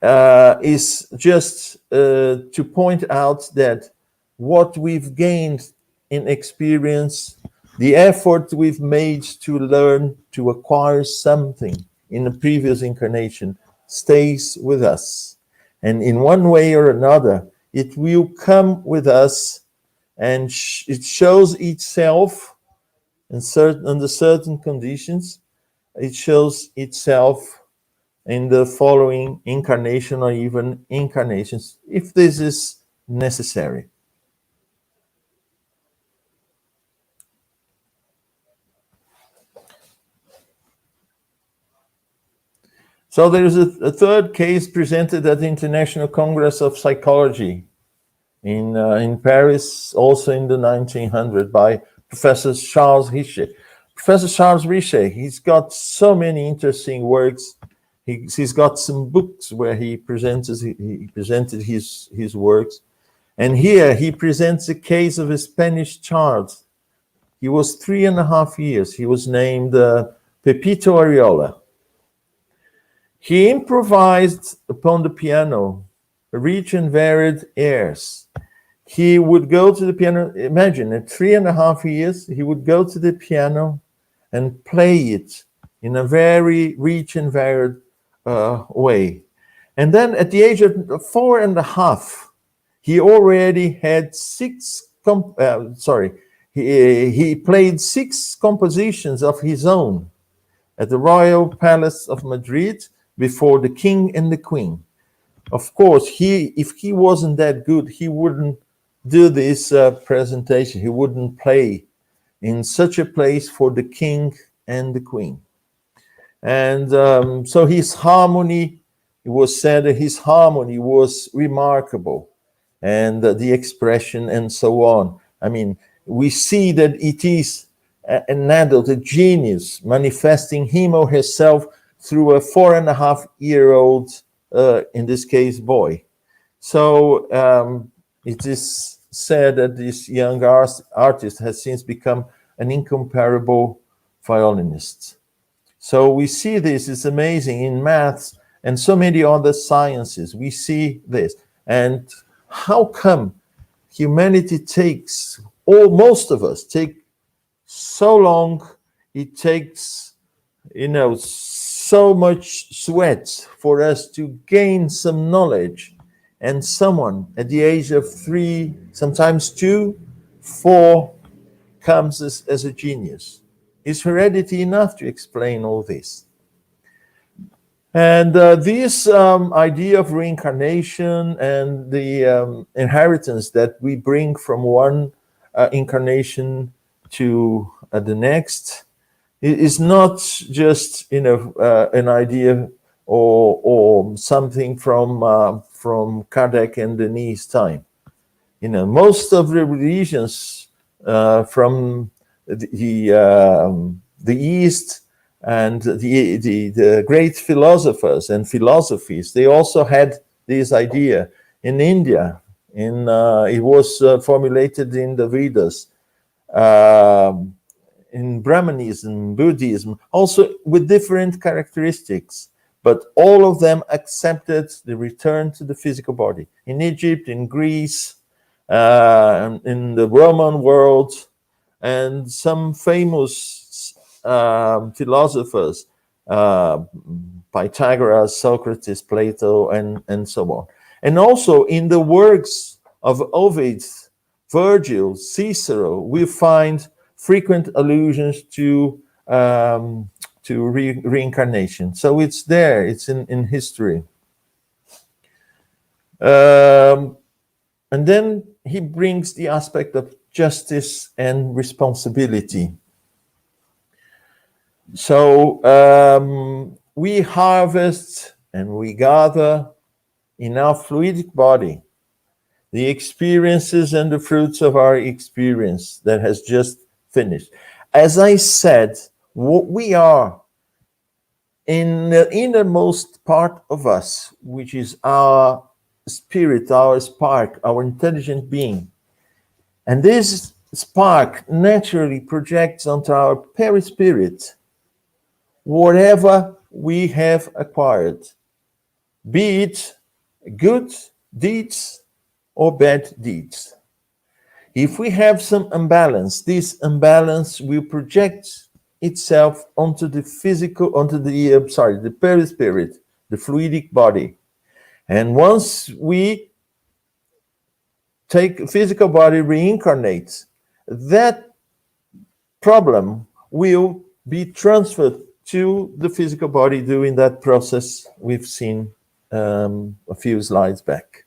is just to point out that what we've gained in experience, the effort we've made to learn, to acquire something in a previous incarnation, stays with us. And in one way or another, it will come with us, and it shows itself under certain conditions. It shows itself in the following incarnation or even incarnations, if this is necessary. So there is a third case presented at the International Congress of Psychology in Paris, also in the 1900s, by Professor Charles Richet. Professor Charles Richet, he's got so many interesting works. He's got some books where he presented his works. And here he presents a case of a Spanish child. He was 3.5 years. He was named Pepito Ariola. He improvised upon the piano rich and varied airs. He would go to the piano. Imagine, at 3.5 years, he would go to the piano and play it in a very rich and varied way. And then at the age of 4.5, he already had he played 6 compositions of his own at the Royal Palace of Madrid before the king and the queen. Of course, if he wasn't that good, he wouldn't do this presentation. He wouldn't play in such a place for the king and the queen. And so his harmony, it was said that his harmony was remarkable, and the expression and so on. I mean, we see that it is an adult, a genius, manifesting him or herself through a 4.5-year-old, in this case, boy. So it is said that this young artist has since become an incomparable violinist. So we see this, it's amazing, in maths and so many other sciences. We see this. And how come humanity takes, or most of us take so long, it takes, so much sweat for us to gain some knowledge, and someone at the age of 3, sometimes 2, 4, comes as a genius? Is heredity enough to explain all this? And this idea of reincarnation and the inheritance that we bring from one incarnation to the next is not just an idea or something from Kardec and Denis' time. Most of the religions from the East and the great philosophers and philosophies, they also had this idea. In India, it was formulated in the Vedas, in Brahmanism, Buddhism, also with different characteristics, but all of them accepted the return to the physical body. In Egypt, in Greece, in the Roman world, and some famous philosophers, Pythagoras, Socrates, Plato, and so on. And also in the works of Ovid, Virgil, Cicero, we find frequent allusions to reincarnation. So it's there, it's in history. And then he brings the aspect of justice and responsibility. So we harvest and we gather in our fluidic body the experiences and the fruits of our experience that has just finished. As I said, what we are in the innermost part of us, which is our spirit, our spark, our intelligent being. And this spark naturally projects onto our perispirit whatever we have acquired, be it good deeds or bad deeds. If we have some imbalance, this imbalance will project itself onto the the perispirit, the fluidic body. And once we take physical body, reincarnates, that problem will be transferred to the physical body during that process we've seen a few slides back.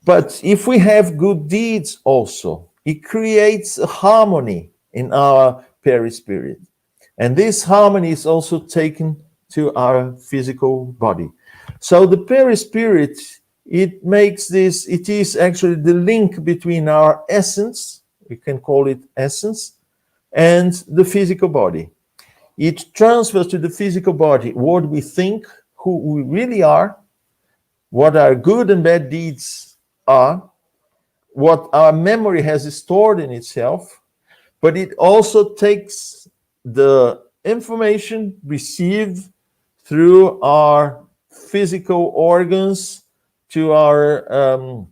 But if we have good deeds also, it creates a harmony in our perispirit. And this harmony is also taken to our physical body. So the perispirit, it is actually the link between our essence, we can call it essence, and the physical body. It transfers to the physical body what we think, who we really are, what our good and bad deeds are, what our memory has stored in itself, but it also takes the information received through our physical organs to our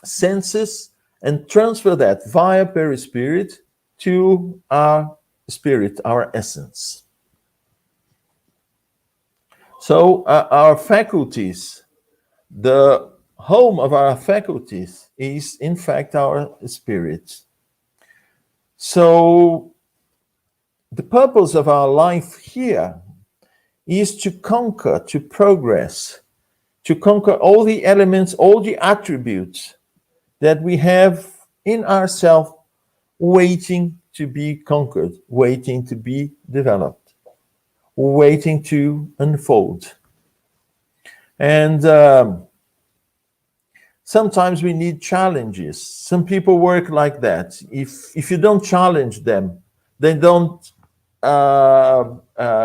senses and transfer that via perispirit to our spirit, our essence. So our faculties, the home of our faculties is in fact our spirit. So the purpose of our life here is to conquer, to progress, to conquer all the elements, all the attributes that we have in ourselves waiting to be conquered, waiting to be developed, waiting to unfold. And sometimes we need challenges. Some people work like that. If you don't challenge them, they don't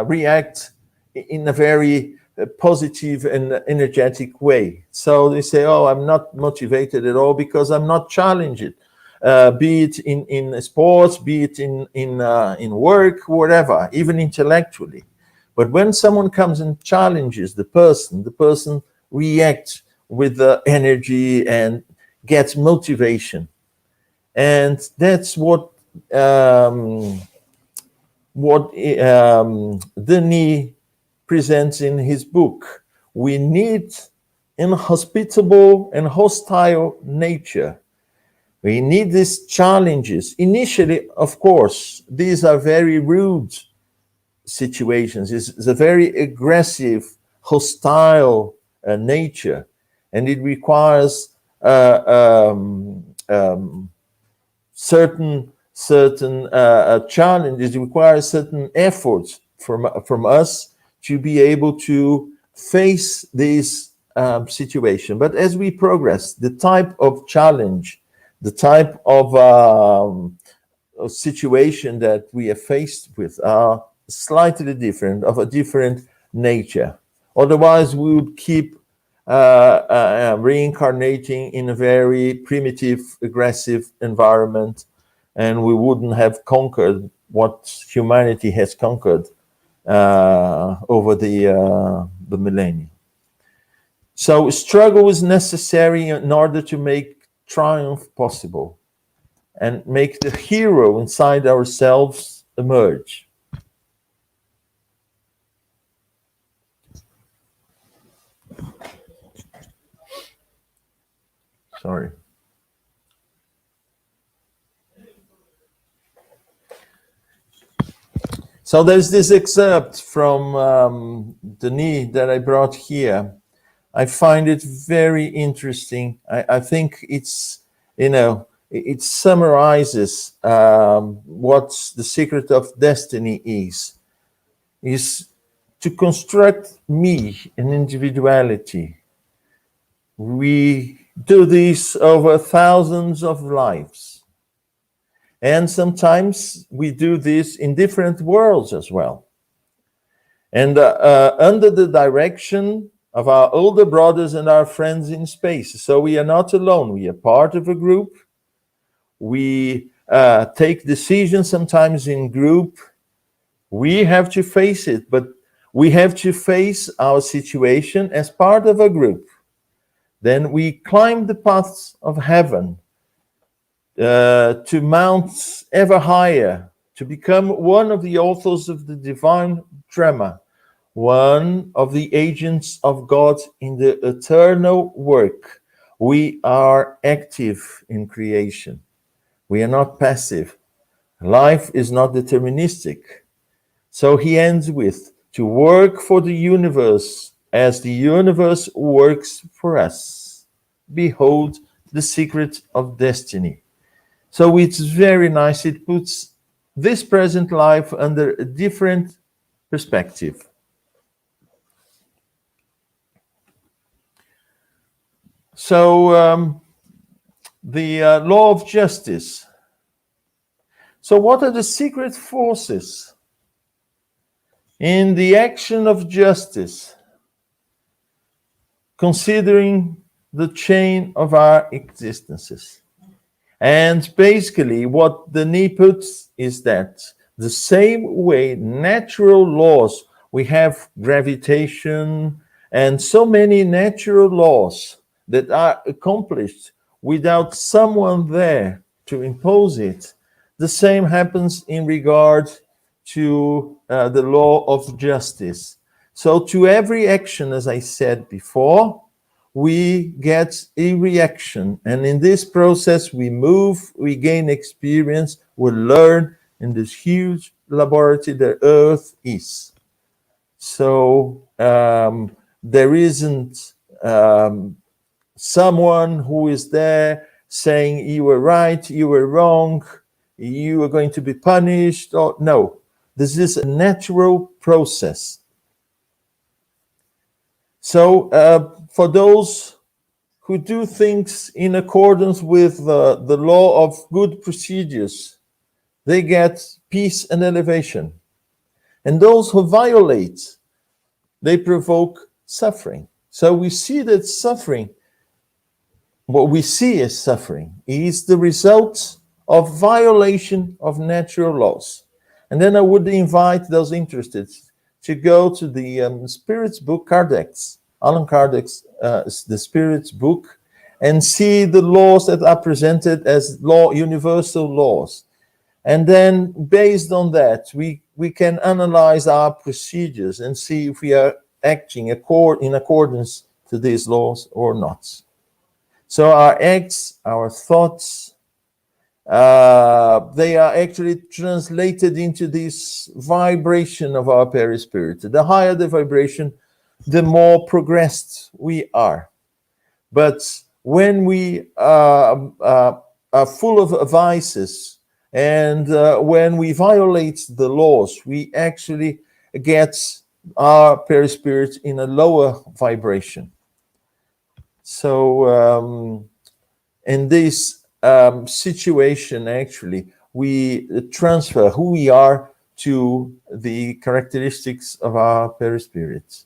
react in a very positive and energetic way. So they say, oh, I'm not motivated at all because I'm not challenged. Be it in sports, be it in work, whatever, even intellectually. But when someone comes and challenges the person reacts with energy and gets motivation. And that's what Denis presents in his book. We need inhospitable and hostile nature. We need these challenges. Initially, of course, these are very rude situations. It's a very aggressive, hostile nature, and it requires certain challenges. It requires certain efforts from us to be able to face this situation. But as we progress, the type of challenge, the type of situation that we are faced with are slightly different, of a different nature. Otherwise, we would keep reincarnating in a very primitive, aggressive environment, and we wouldn't have conquered what humanity has conquered over the millennia. So struggle is necessary in order to make triumph possible and make the hero inside ourselves emerge. Sorry. So there's this excerpt from Denis that I brought here. I find it very interesting. I think it's, it summarizes what the secret of destiny is to construct me, an individuality. We do this over thousands of lives. And sometimes we do this in different worlds as well. And under the direction of our older brothers and our friends in space. So we are not alone. We are part of a group. We take decisions sometimes in group. We have to face it, but we have to face our situation as part of a group. Then we climb the paths of heaven to mount ever higher, to become one of the authors of the divine drama, one of the agents of God in the eternal work. We are active in creation. We are not passive. Life is not deterministic. So he ends with, to work for the universe as the universe works for us. Behold the secret of destiny. So it's very nice. It puts this present life under a different perspective. So the law of justice. So what are the secret forces in the action of justice, considering the chain of our existences? And basically what Denis puts is that the same way natural laws, we have gravitation and so many natural laws that are accomplished without someone there to impose it. The same happens in regard to the law of justice. So to every action, as I said before, we get a reaction. And in this process, we move, we gain experience, we learn in this huge laboratory that Earth is. So there isn't someone who is there saying you were right, you were wrong, you are going to be punished. Or no, this is a natural process. So for those who do things in accordance with the law of good procedures, they get peace and elevation. And those who violate they provoke suffering. So we see that suffering, what we see as suffering, is the result of violation of natural laws. And then I would invite those interested to go to the Spirit's book, Allan Kardec's The Spirit's book, and see the laws that are presented as universal laws. And then based on that, we can analyze our procedures and see if we are acting in accordance to these laws or not. So our acts, our thoughts, they are actually translated into this vibration of our perispirit. The higher the vibration, the more progressed we are. But when we are full of vices, and when we violate the laws, we actually get our perispirit in a lower vibration. So in this situation, actually, we transfer who we are to the characteristics of our perispirit.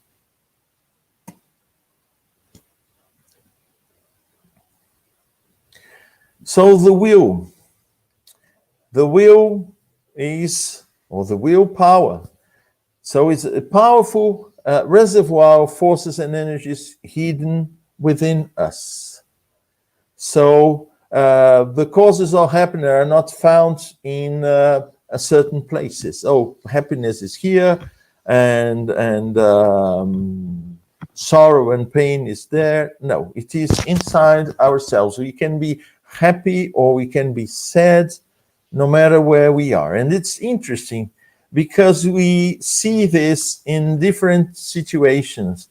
So the will is, or the willpower. So it's a powerful reservoir of forces and energies hidden within us. So the causes of happiness are not found in certain places. Oh, happiness is here, and sorrow and pain is there. No, it is inside ourselves. We can be happy or we can be sad, no matter where we are. And it's interesting because we see this in different situations.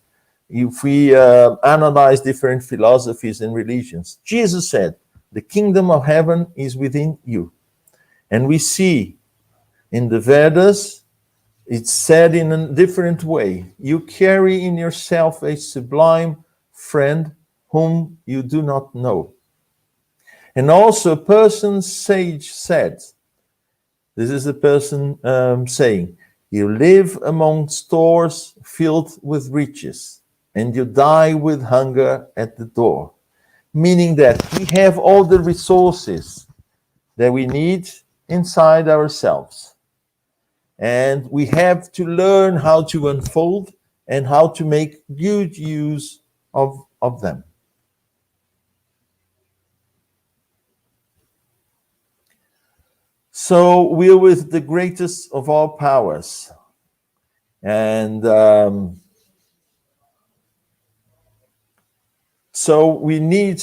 If we analyze different philosophies and religions, Jesus said, the kingdom of heaven is within you. And we see in the Vedas, it's said in a different way. You carry in yourself a sublime friend whom you do not know. And also a person sage said, this is a person saying, you live among stores filled with riches, and you die with hunger at the door. Meaning that we have all the resources that we need inside ourselves. And we have to learn how to unfold and how to make good use of them. So we're with the greatest of all powers. And so we need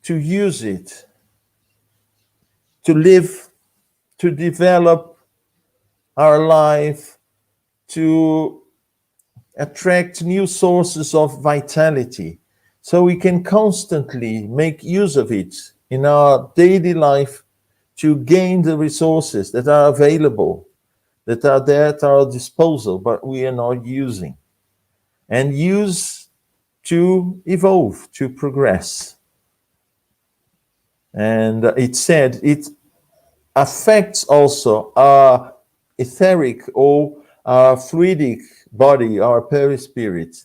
to use it to live, to develop our life, to attract new sources of vitality, so we can constantly make use of it in our daily life to gain the resources that are available, that are there at our disposal, but we are not using. And use to evolve, to progress. And it said it affects also our etheric or our fluidic body, our perispirit.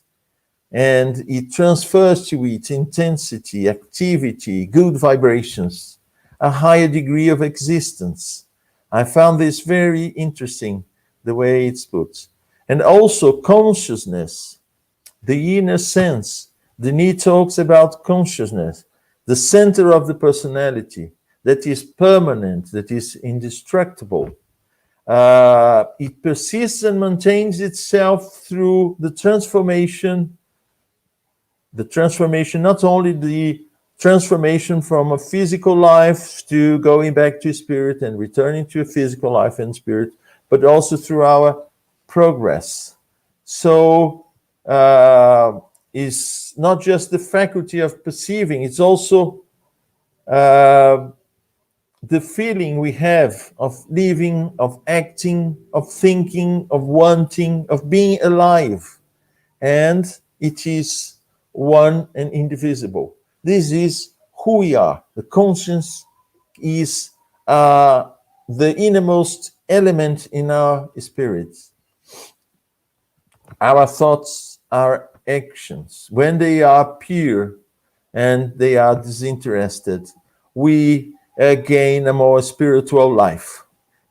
And it transfers to it intensity, activity, good vibrations, a higher degree of existence. I found this very interesting, the way it's put. And also consciousness, the inner sense. Denis talks about consciousness, the center of the personality that is permanent, that is indestructible. It persists and maintains itself through the transformation, not only the transformation from a physical life to going back to spirit and returning to a physical life and spirit, but also through our progress. So it's not just the faculty of perceiving, it's also the feeling we have of living, of acting, of thinking, of wanting, of being alive. And it is one and indivisible. This is who we are. The conscience is the innermost element in our spirits. our thoughts, our actions, when they are pure and they are disinterested, we gain a more spiritual life.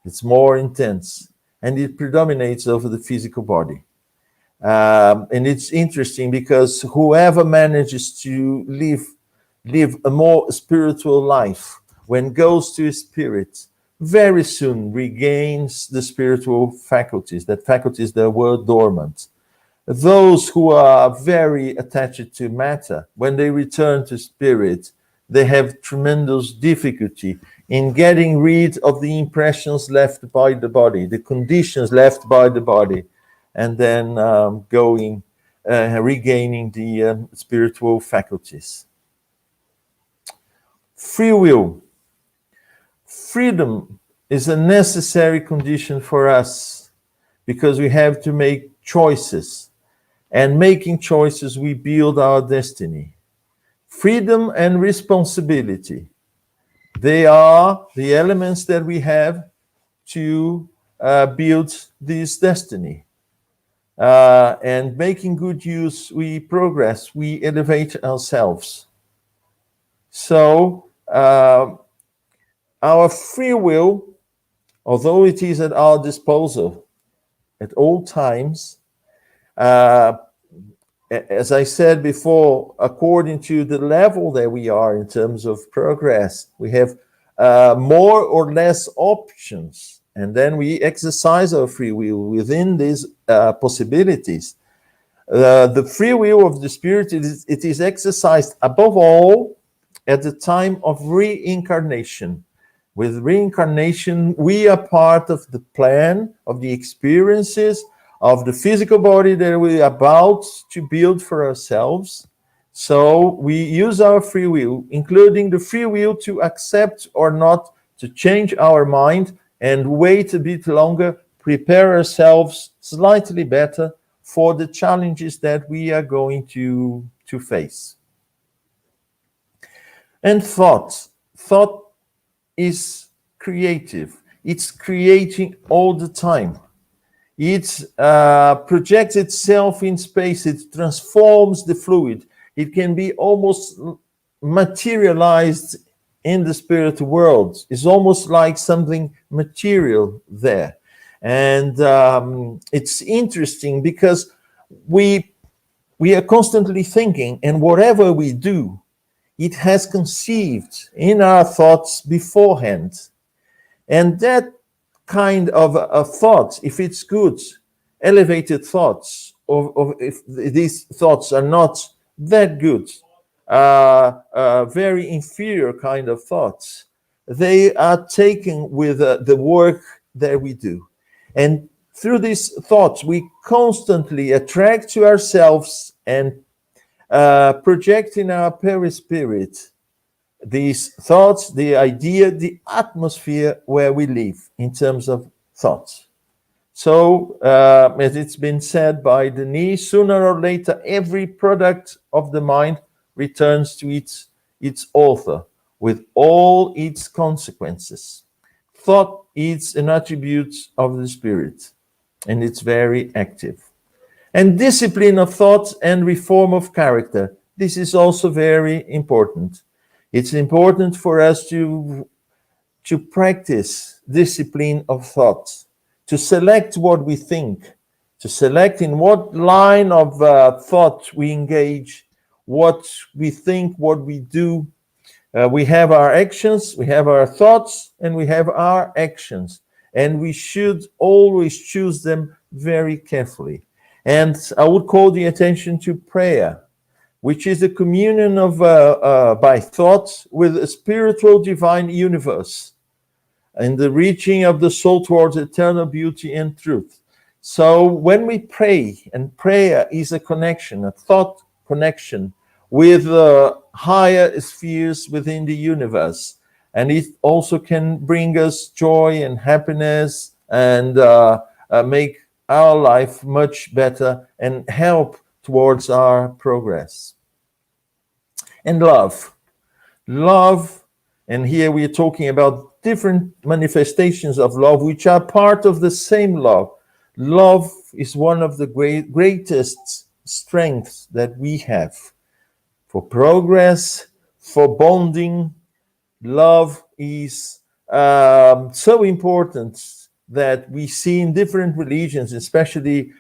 It's more intense, and it predominates over the physical body. And it's interesting because whoever manages to live a more spiritual life, when goes to spirit, very soon regains the spiritual faculties. That faculties that were dormant. Those who are very attached to matter, when they return to spirit, they have tremendous difficulty in getting rid of the impressions left by the body, the conditions left by the body, and then regaining the spiritual faculties. Free will. Freedom is a necessary condition for us because we have to make choices, and making choices we build our destiny. Freedom and responsibility, they are the elements that we have to build this destiny. And making good use, we progress, we elevate ourselves. So our free will, although it is at our disposal at all times, as I said before, according to the level that we are in terms of progress, we have more or less options, and then we exercise our free will within these possibilities. The free will of the spirit, it is exercised above all at the time of reincarnation. With reincarnation, we are part of the plan, of the experiences, of the physical body that we are about to build for ourselves. So we use our free will, including the free will to accept or not, to change our mind and wait a bit longer, prepare ourselves slightly better for the challenges that we are going to face. And thought is creative. It's creating all the time. It projects itself in space. It transforms the fluid. It can be almost materialized in the spirit world. It's almost like something material there. And it's interesting because we are constantly thinking, and whatever we do, it has conceived in our thoughts beforehand. And that kind of a thought, if it's good, elevated thoughts, or if these thoughts are not that good, very inferior kind of thoughts, they are taken with the work that we do. And through these thoughts, we constantly attract to ourselves and project in our perispirit these thoughts, the idea, the atmosphere where we live in terms of thoughts. So, as it's been said by Denis, sooner or later, every product of the mind returns to its author with all its consequences. Thought is an attribute of the spirit, and it's very active. And discipline of thought and reform of character, this is also very important. It's important for us to practice discipline of thought, to select what we think, to select in what line of thought we engage, what we think, what we do. We have our actions, we have our thoughts, and we have our actions. And we should always choose them very carefully. And I would call the attention to prayer, which is a communion of by thought with a spiritual divine universe and the reaching of the soul towards eternal beauty and truth. So when we pray, and prayer is a connection, a thought connection with higher spheres within the universe, and it also can bring us joy and happiness and make our life much better and help towards our progress. And love, and here we are talking about different manifestations of love which are part of the same love is one of the greatest strengths that we have for progress, for bonding. Love is so important that we see in different religions, especially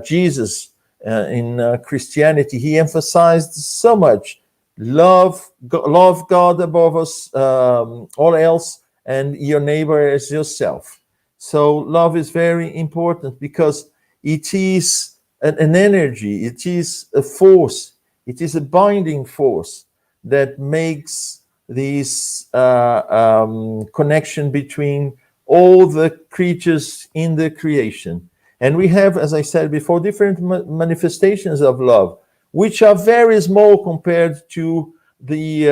Jesus in Christianity. He emphasized so much love God above us, all else, and your neighbor as yourself. So love is very important because it is an energy, it is a force, it is a binding force that makes this connection between all the creatures in the creation. And we have, as I said before, different manifestations of love, which are very small compared to the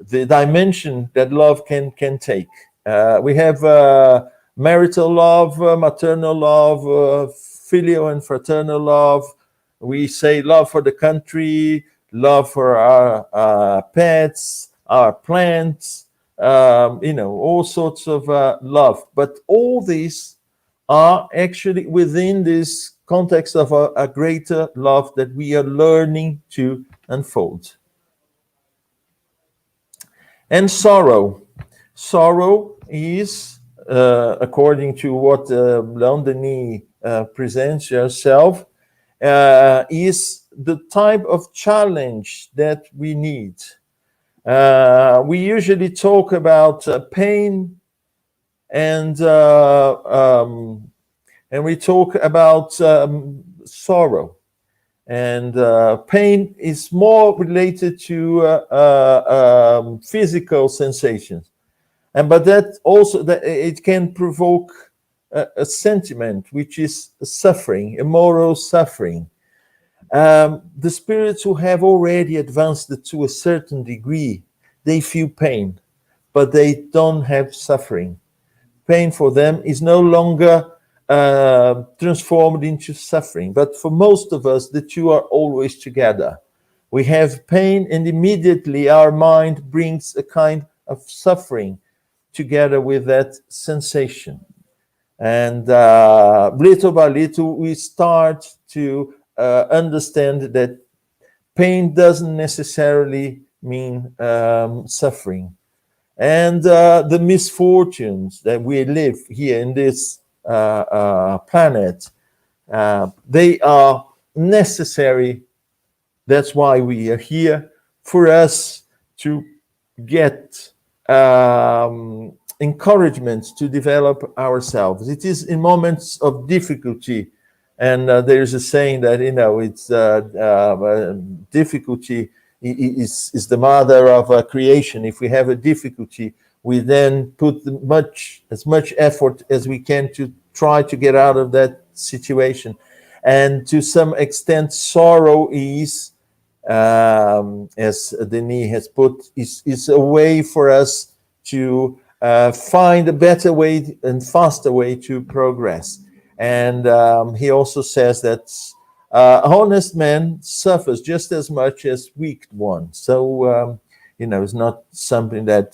dimension that love can take. We have marital love, maternal love, filial and fraternal love. We say love for the country, love for our pets, our plants, all sorts of love. But all these are actually within this context of a greater love that we are learning to unfold. And sorrow. Sorrow is, according to what Léon Denis presents yourself, is the type of challenge that we need. We usually talk about pain and we talk about sorrow. And pain is more related to physical sensations, but that also it can provoke a sentiment, which is suffering, a moral suffering. The spirits who have already advanced to a certain degree, they feel pain, but they don't have suffering. Pain for them is no longer transformed into suffering. But for most of us, the two are always together. We have pain, and immediately our mind brings a kind of suffering together with that sensation. And little by little, we start to understand that pain doesn't necessarily mean suffering. And the misfortunes that we live here in this planet, they are necessary. That's why we are here, for us to get encouragement to develop ourselves. It is in moments of difficulty, and there's a saying that it's difficulty is the mother of creation. If we have a difficulty, we then put as much effort as we can to try to get out of that situation. And to some extent, sorrow is, as Denis has put, is a way for us to find a better way and faster way to progress. And he also says that honest man suffers just as much as weak one. So, it's not something that,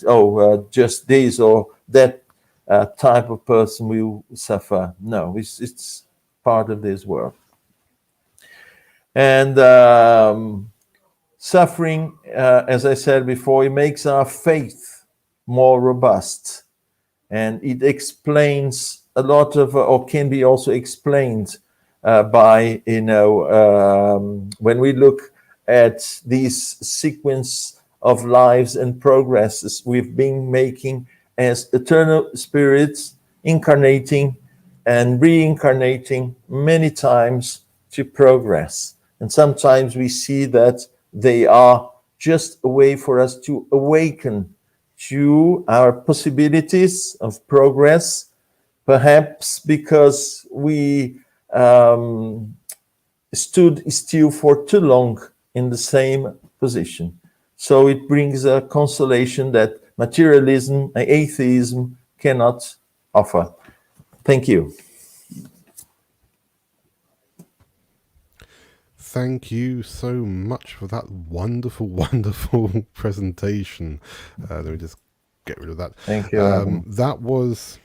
just this or that type of person will suffer. No, it's part of this world. And suffering, as I said before, it makes our faith more robust. And it explains a lot of, or can be also explained by, when we look at these sequence of lives and progresses we've been making as eternal spirits, incarnating and reincarnating many times to progress. And sometimes we see that they are just a way for us to awaken to our possibilities of progress, perhaps because we stood still for too long in the same position. So it brings a consolation that materialism and atheism cannot offer. Thank you. Thank you so much for that wonderful, wonderful presentation. Let me just get rid of that. Thank you. That was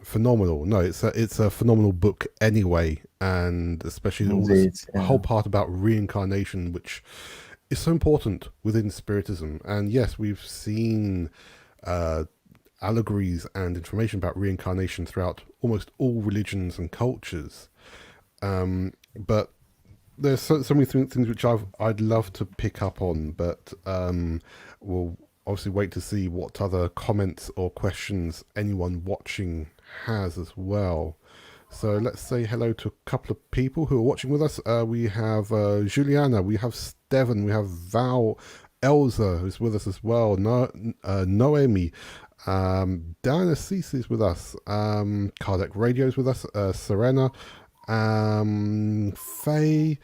Phenomenal. No, it's a phenomenal book anyway, and especially all this Indeed. Yeah. whole part about reincarnation, which is so important within Spiritism. And yes, we've seen allegories and information about reincarnation throughout almost all religions and cultures. But there's so many things which I'd love to pick up on, but we'll obviously wait to see what other comments or questions anyone watching has as well. So let's say hello to a couple of people who are watching with us. We have Juliana, we have Steven, we have Val, Elza, who's with us as well, Noemi, Diana Cease is with us, Kardec Radio is with us, Serena, Faye,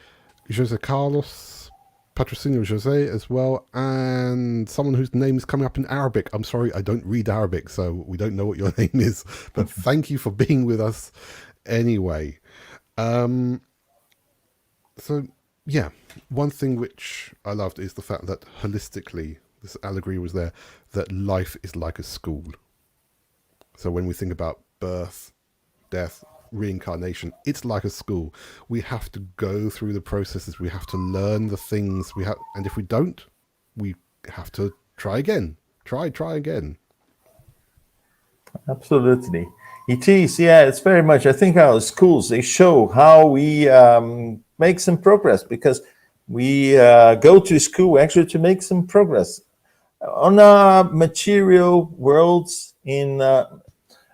Jose Carlos, Patrocinio Jose as well, and someone whose name is coming up in Arabic. I'm sorry, I don't read Arabic, so we don't know what your name is, but thank you for being with us anyway. So yeah, one thing which I loved is the fact that holistically, this allegory was there, that life is like a school. So when we think about birth, death, reincarnation, it's like a school. We have to go through the processes, we have to learn the things we have, and if we don't, we have to try again. Try again. Absolutely. It is, yeah, it's very much. I think our schools, they show how we make some progress, because we go to school actually to make some progress on our material worlds in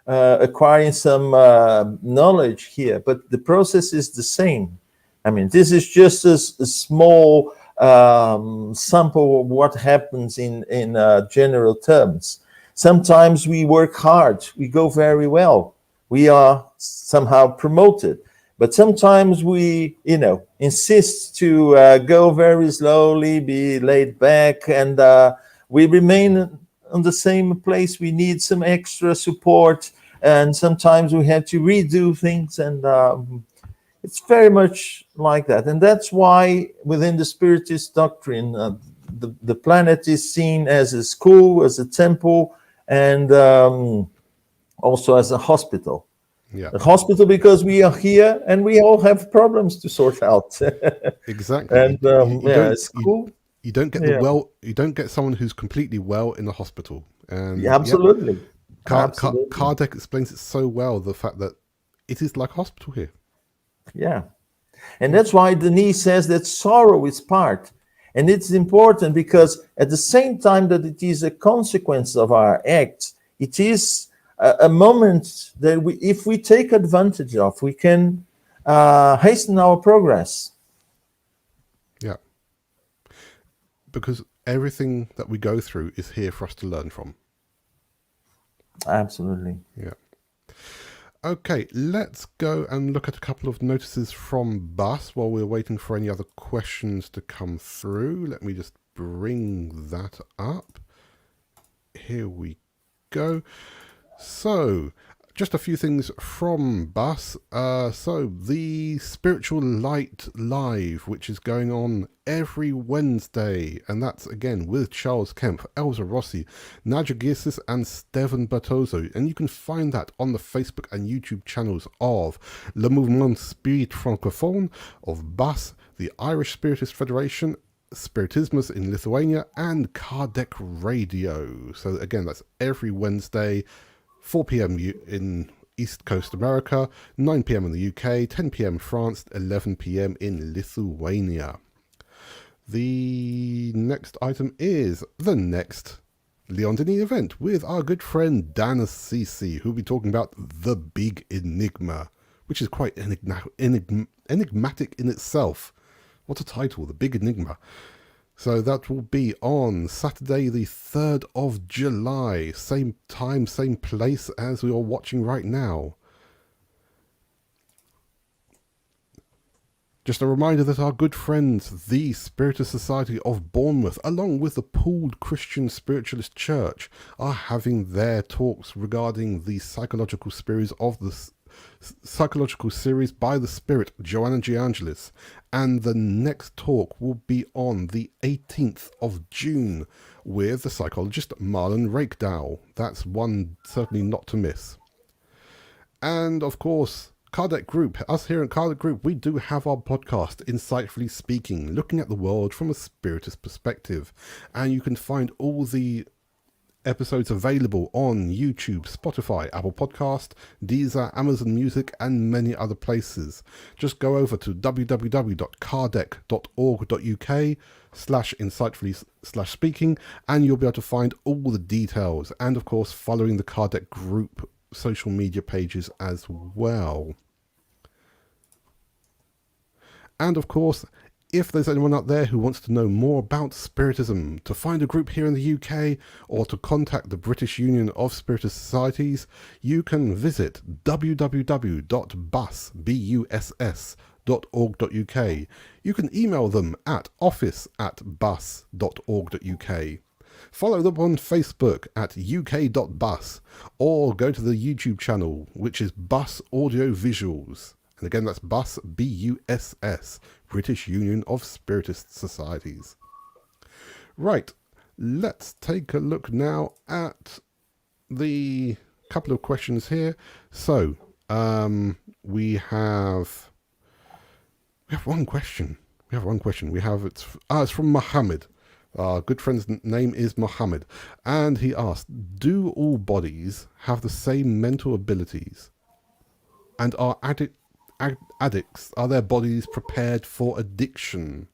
acquiring some knowledge here, but the process is the same. I mean, this is just a small sample of what happens in general terms. Sometimes we work hard, we go very well, we are somehow promoted. But sometimes we, insist to go very slowly, be laid back, and we remain on the same place. We need some extra support, and sometimes we have to redo things, and it's very much like that. And that's why within the Spiritist doctrine, the planet is seen as a school, as a temple, and also as a hospital. Yeah, a hospital, because we are here and we all have problems to sort out. exactly. And it's cool. You don't get you don't get someone who's completely well in a hospital. And yeah, absolutely. Kardec explains it so well, the fact that it is like a hospital here. Yeah. And that's why Denis says that sorrow is part. And it's important because at the same time that it is a consequence of our acts, it is a moment that if we take advantage of, we can hasten our progress. Yeah. Because everything that we go through is here for us to learn from. Absolutely. Yeah. Okay, let's go and look at a couple of notices from Bas while we're waiting for any other questions to come through. Let me just bring that up. Here we go. So, just a few things from Bas. So, the Spiritual Light Live, which is going on every Wednesday, and that's again with Charles Kemp, Elza Rossi, Nadia Girsis, and Steven Bertozzo. And you can find that on the Facebook and YouTube channels of Le Mouvement Spirit Francophone, of Bas, the Irish Spiritist Federation, Spiritismus in Lithuania, and Kardec Radio. So again, that's every Wednesday, 4 p.m. in East Coast America, 9 p.m. in the UK, 10 p.m. France, 11 p.m. in Lithuania. The next item is the next Léon Denis event with our good friend Dana Cece, who'll be talking about The Big Enigma, which is quite enigmatic in itself. What a title, The Big Enigma. So that will be on Saturday the 3rd of July. Same time, same place as we are watching right now. Just a reminder that our good friends, the Spiritist Society of Bournemouth, along with the Pooled Christian Spiritualist Church, are having their talks regarding the psychological series of the Psychological Series by the Spirit, Joanna G. Angelis, and the next talk will be on the 18th of June with the psychologist Marlon Rakedow. That's one certainly not to miss. And of course, Kardec Group, us here at Kardec Group, we do have our podcast, Insightfully Speaking, looking at the world from a Spiritist perspective. And you can find all the episodes available on YouTube, Spotify, Apple Podcast, Deezer, Amazon Music, and many other places. Just go over to www.kardec.org.uk/insightfully/speaking, and you'll be able to find all the details. And of course, following the Kardec Group social media pages as well. And of course, if there's anyone out there who wants to know more about Spiritism, to find a group here in the UK, or to contact the British Union of Spiritist Societies, you can visit www.buss.org.uk. You can email them at office@bus.org.uk. Follow them on Facebook at uk.bus, or go to the YouTube channel, which is Bus Audio Visuals. And again, that's BUSS, BUSS, British Union of Spiritist Societies. Right, let's take a look now at the couple of questions here. So, we have one question. It's from Mohammed. Our good friend's name is Mohammed. And he asked, do all bodies have the same mental abilities? And are addicts, are their bodies prepared for addiction?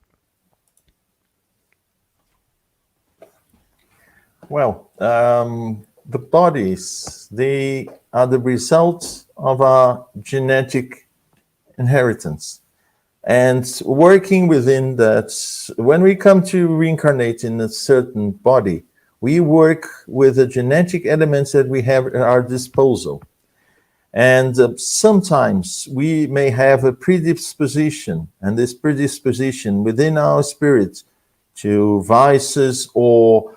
Well, the bodies, they are the result of our genetic inheritance. And working within that, when we come to reincarnate in a certain body, we work with the genetic elements that we have at our disposal. And sometimes we may have a predisposition, and this predisposition within our spirit to vices or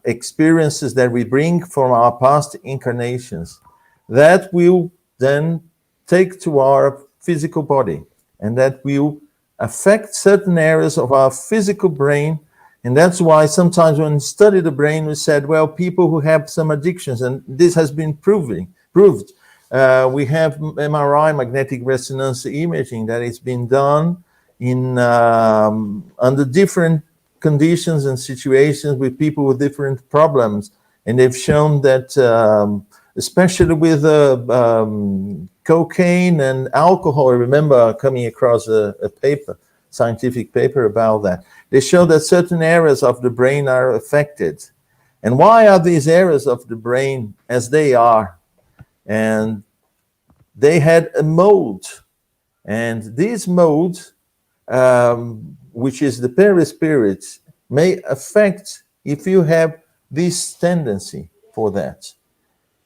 experiences that we bring from our past incarnations, that will then take to our physical body, and that will affect certain areas of our physical brain. And that's why sometimes when we study the brain, we said, well, people who have some addictions, and this has been proved. We have MRI, magnetic resonance imaging, that has been done in under different conditions and situations with people with different problems. And they've shown that, especially with cocaine and alcohol, I remember coming across a paper, scientific paper about that. They show that certain areas of the brain are affected. And why are these areas of the brain as they are? And they had a mode, and this mode, which is the perispirit, may affect if you have this tendency for that.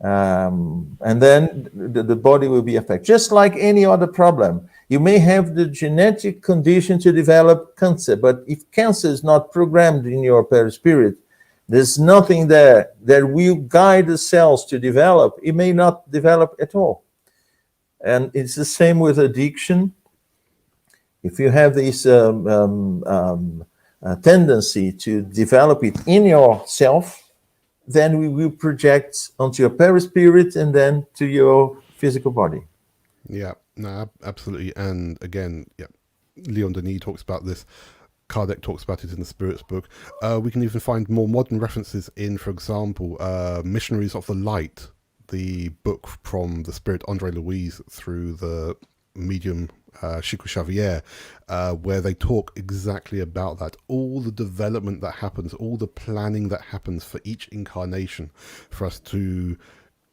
And then the body will be affected. Just like any other problem, you may have the genetic condition to develop cancer, but if cancer is not programmed in your perispirit, there's nothing there that will guide the cells to develop. It may not develop at all. And it's the same with addiction. If you have this tendency to develop it in yourself, then we will project onto your perispirit and then to your physical body. Yeah, no, absolutely. And again, yeah, Léon Denis talks about this. Kardec talks about it in the Spirits book. We can even find more modern references in, for example, Missionaries of the Light, the book from the spirit Andre Louise through the medium Chico Xavier, where they talk exactly about that. All the development that happens, all the planning that happens for each incarnation, for us to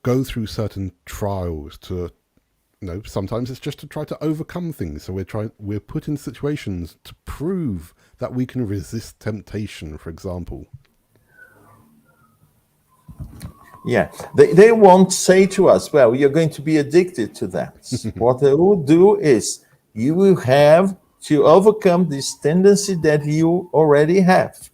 go through certain trials, to sometimes it's just to try to overcome things. So we're put in situations to prove that we can resist temptation, for example. Yeah, they won't say to us, well, you're going to be addicted to that. What they will do is you will have to overcome this tendency that you already have.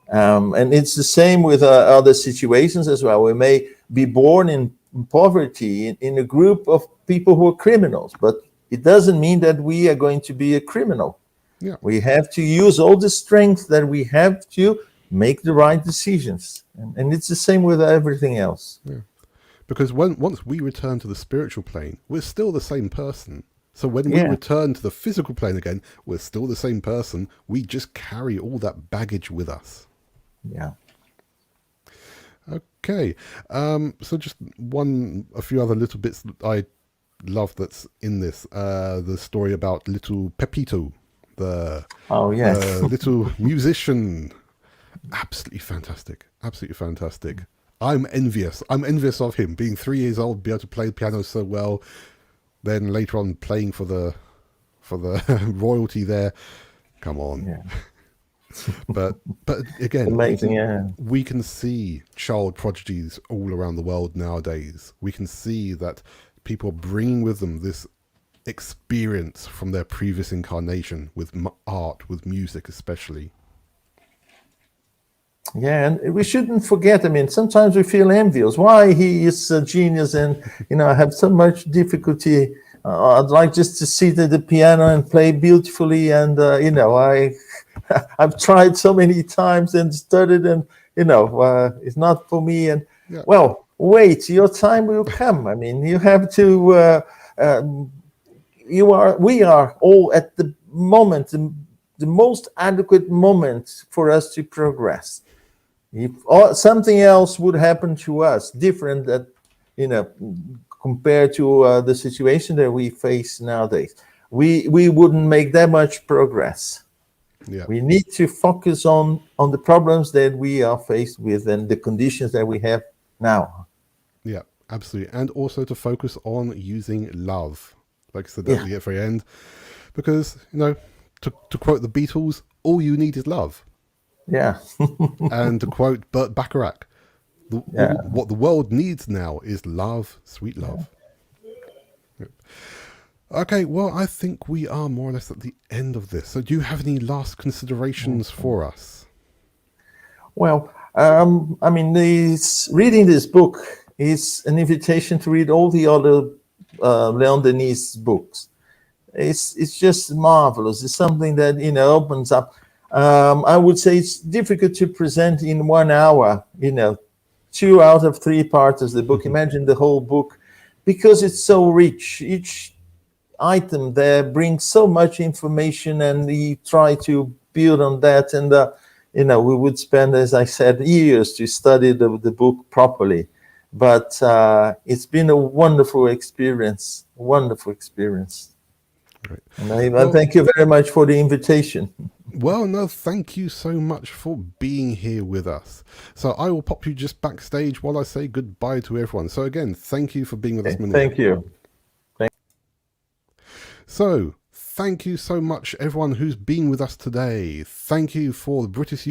And it's the same with other situations as well. We may be born in poverty in a group of people who are criminals, but it doesn't mean that we are going to be a criminal. Yeah. We have to use all the strength that we have to make the right decisions. And it's the same with everything else. Yeah. Because once we return to the spiritual plane, we're still the same person. So when we Yeah. return to the physical plane again, we're still the same person. We just carry all that baggage with us. Yeah. Okay. So just a few other little bits that I love that's in this. The story about little Pepito, the Oh, yes. little musician. Absolutely fantastic. Absolutely fantastic. I'm envious. I'm envious of him being 3 years old, be able to play the piano so well. Then later on playing for the royalty there. Come on. Yeah. But again, Amazing, yeah. we can see child prodigies all around the world nowadays. We can see that people are bringing with them this experience from their previous incarnation with art, with music especially. Yeah, and we shouldn't forget, I mean, sometimes we feel envious. Why he is a genius and, I have so much difficulty. I'd like just to sit at the piano and play beautifully. And, I've tried so many times and studied and, it's not for me. And, Yeah. well, wait, your time will come. I mean, you have to, we are all at the moment, the most adequate moment for us to progress. If something else would happen to us, different that, compared to the situation that we face nowadays, we wouldn't make that much progress. Yeah. We need to focus on the problems that we are faced with and the conditions that we have now. Yeah, absolutely. And also to focus on using love, like I said at the very end, because, to quote the Beatles, all you need is love. Yeah. And to quote Burt Bacharach, what the world needs now is love, sweet love. Yeah. Okay, well, I think we are more or less at the end of this. So do you have any last considerations for us? Well, I mean, reading this book is an invitation to read all the other Léon Denis books. It's just marvelous. It's something that, opens up. I would say it's difficult to present in 1 hour, 2 out of 3 parts of the book. Imagine the whole book, because it's so rich. Each item there brings so much information, and we try to build on that. And, we would spend, as I said, years to study the book properly. But it's been a wonderful experience, Great. And I thank you very much for the invitation. Well, no, thank you so much for being here with us. So I will pop you just backstage while I say goodbye to everyone. So again, thank you for being with us, Munir. Thank you. So, thank you so much, everyone who's been with us today. Thank you for the British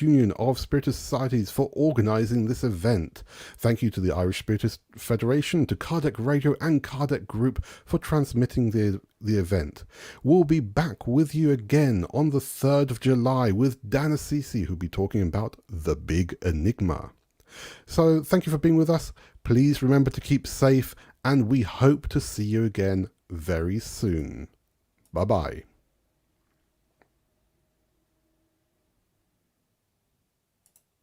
Union of Spiritist Societies for organising this event. Thank you to the Irish Spiritist Federation, to Kardec Radio and Kardec Group for transmitting the event. We'll be back with you again on the 3rd of July with Dan Assisi, who'll be talking about the Big Enigma. So, thank you for being with us. Please remember to keep safe, and we hope to see you again very soon. Bye-bye.